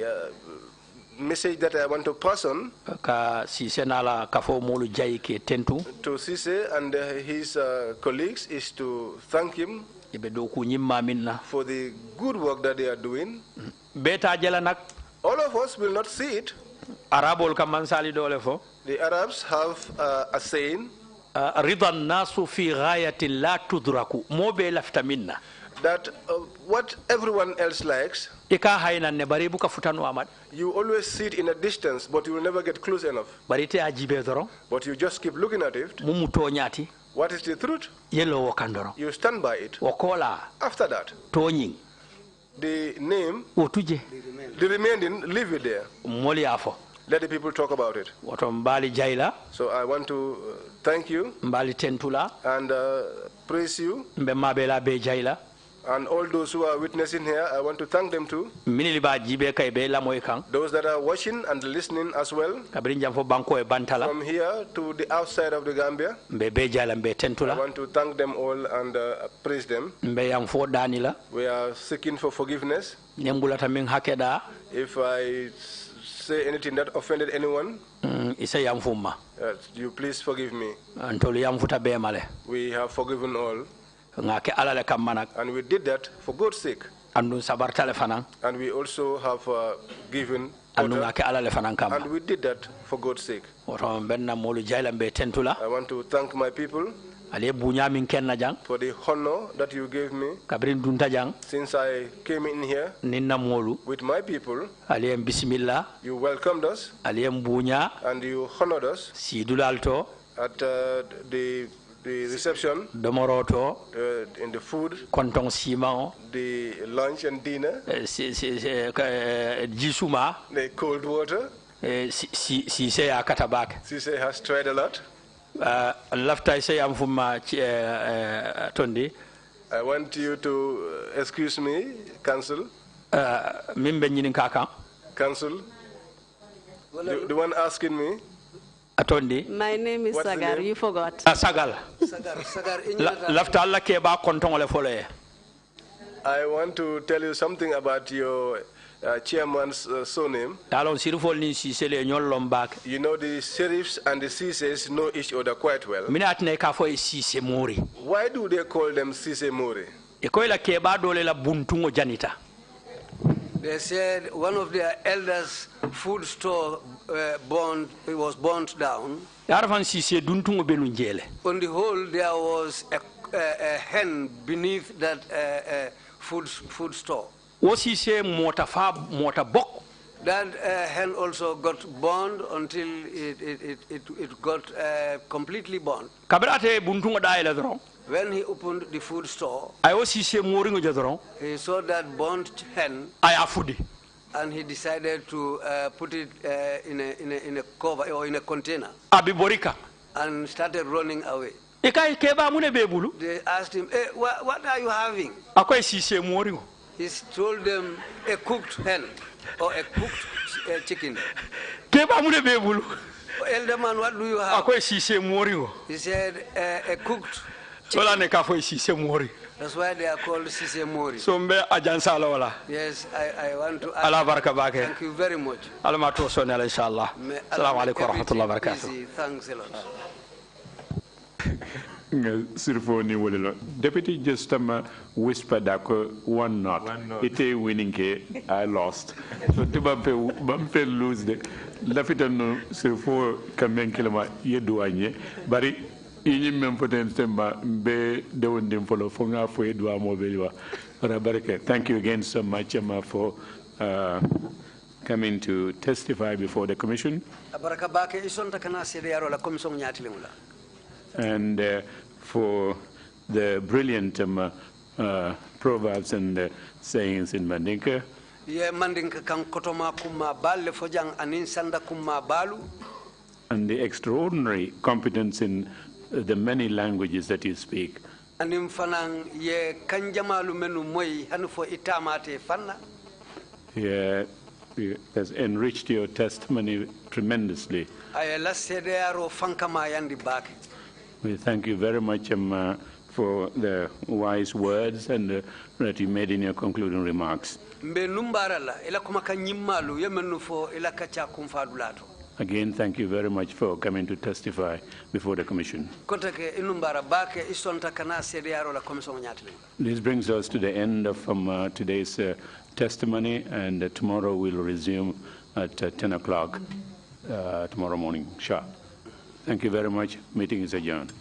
message that I want to pass on to Cisse and his colleagues is to thank him for the good work that they are doing. All of us will not see it. The Arabs have a saying, that what everyone else likes, you always see it in a distance, but you will never get close enough. But you just keep looking at it. What is the truth? You stand by it. After that, the name, the remaining, leave it there. Let the people talk about it. So I want to thank you and praise you. And all those who are witnessing here, I want to thank them too. Those that are watching and listening as well. From here to the outside of the Gambia. I want to thank them all and praise them. We are seeking for forgiveness. If I say anything that offended anyone, you please forgive me. We have forgiven all. And we did that for God's sake. And we also have given order, and we did that for God's sake. I want to thank my people for the honor that you gave me since I came in here with my people. You welcomed us and you honored us at the reception, in the food, the lunch and dinner, the cold water. Sise has tried a lot. I want you to excuse me, Council. Council, the one asking me. My name is Sagar. You forgot. Sagal. I want to tell you something about your chairman's surname. You know, the sheriffs and the CCs know each other quite well. Why do they call them Cisse Mori? They said one of their elders' food store was burnt down. On the whole, there was a hen beneath that food store. That hen also got burned until it got completely burned. When he opened the food store, he saw that burnt hen, and he decided to put it in a cover or in a container, and started running away. They asked him, hey, what are you having? He told them a cooked hen or a cooked chicken. Elder man, what do you have? He said a cooked chicken. That's why they are called Cisse Mori. Yes, I want to ask. Thank you very much. Thanks a lot. Deputy just whispered that one knot. Ite winning I lost. So to bumpe lose the lafitano sirfo kamen kilama yeduanye. Bari inyi mempoten stemba be de wondim follow fonga fo edua mobeliwa. Thank you again so much for coming to testify before the commission. And for the brilliant proverbs and sayings in Mandinka. And the extraordinary competence in the many languages that you speak. Yeah, it has enriched your testimony tremendously. We thank you very much for the wise words and that you made in your concluding remarks. Again, thank you very much for coming to testify before the commission. This brings us to the end of today's testimony, and tomorrow we'll resume at 10 o'clock tomorrow morning sharp. Thank you very much. Meeting is adjourned.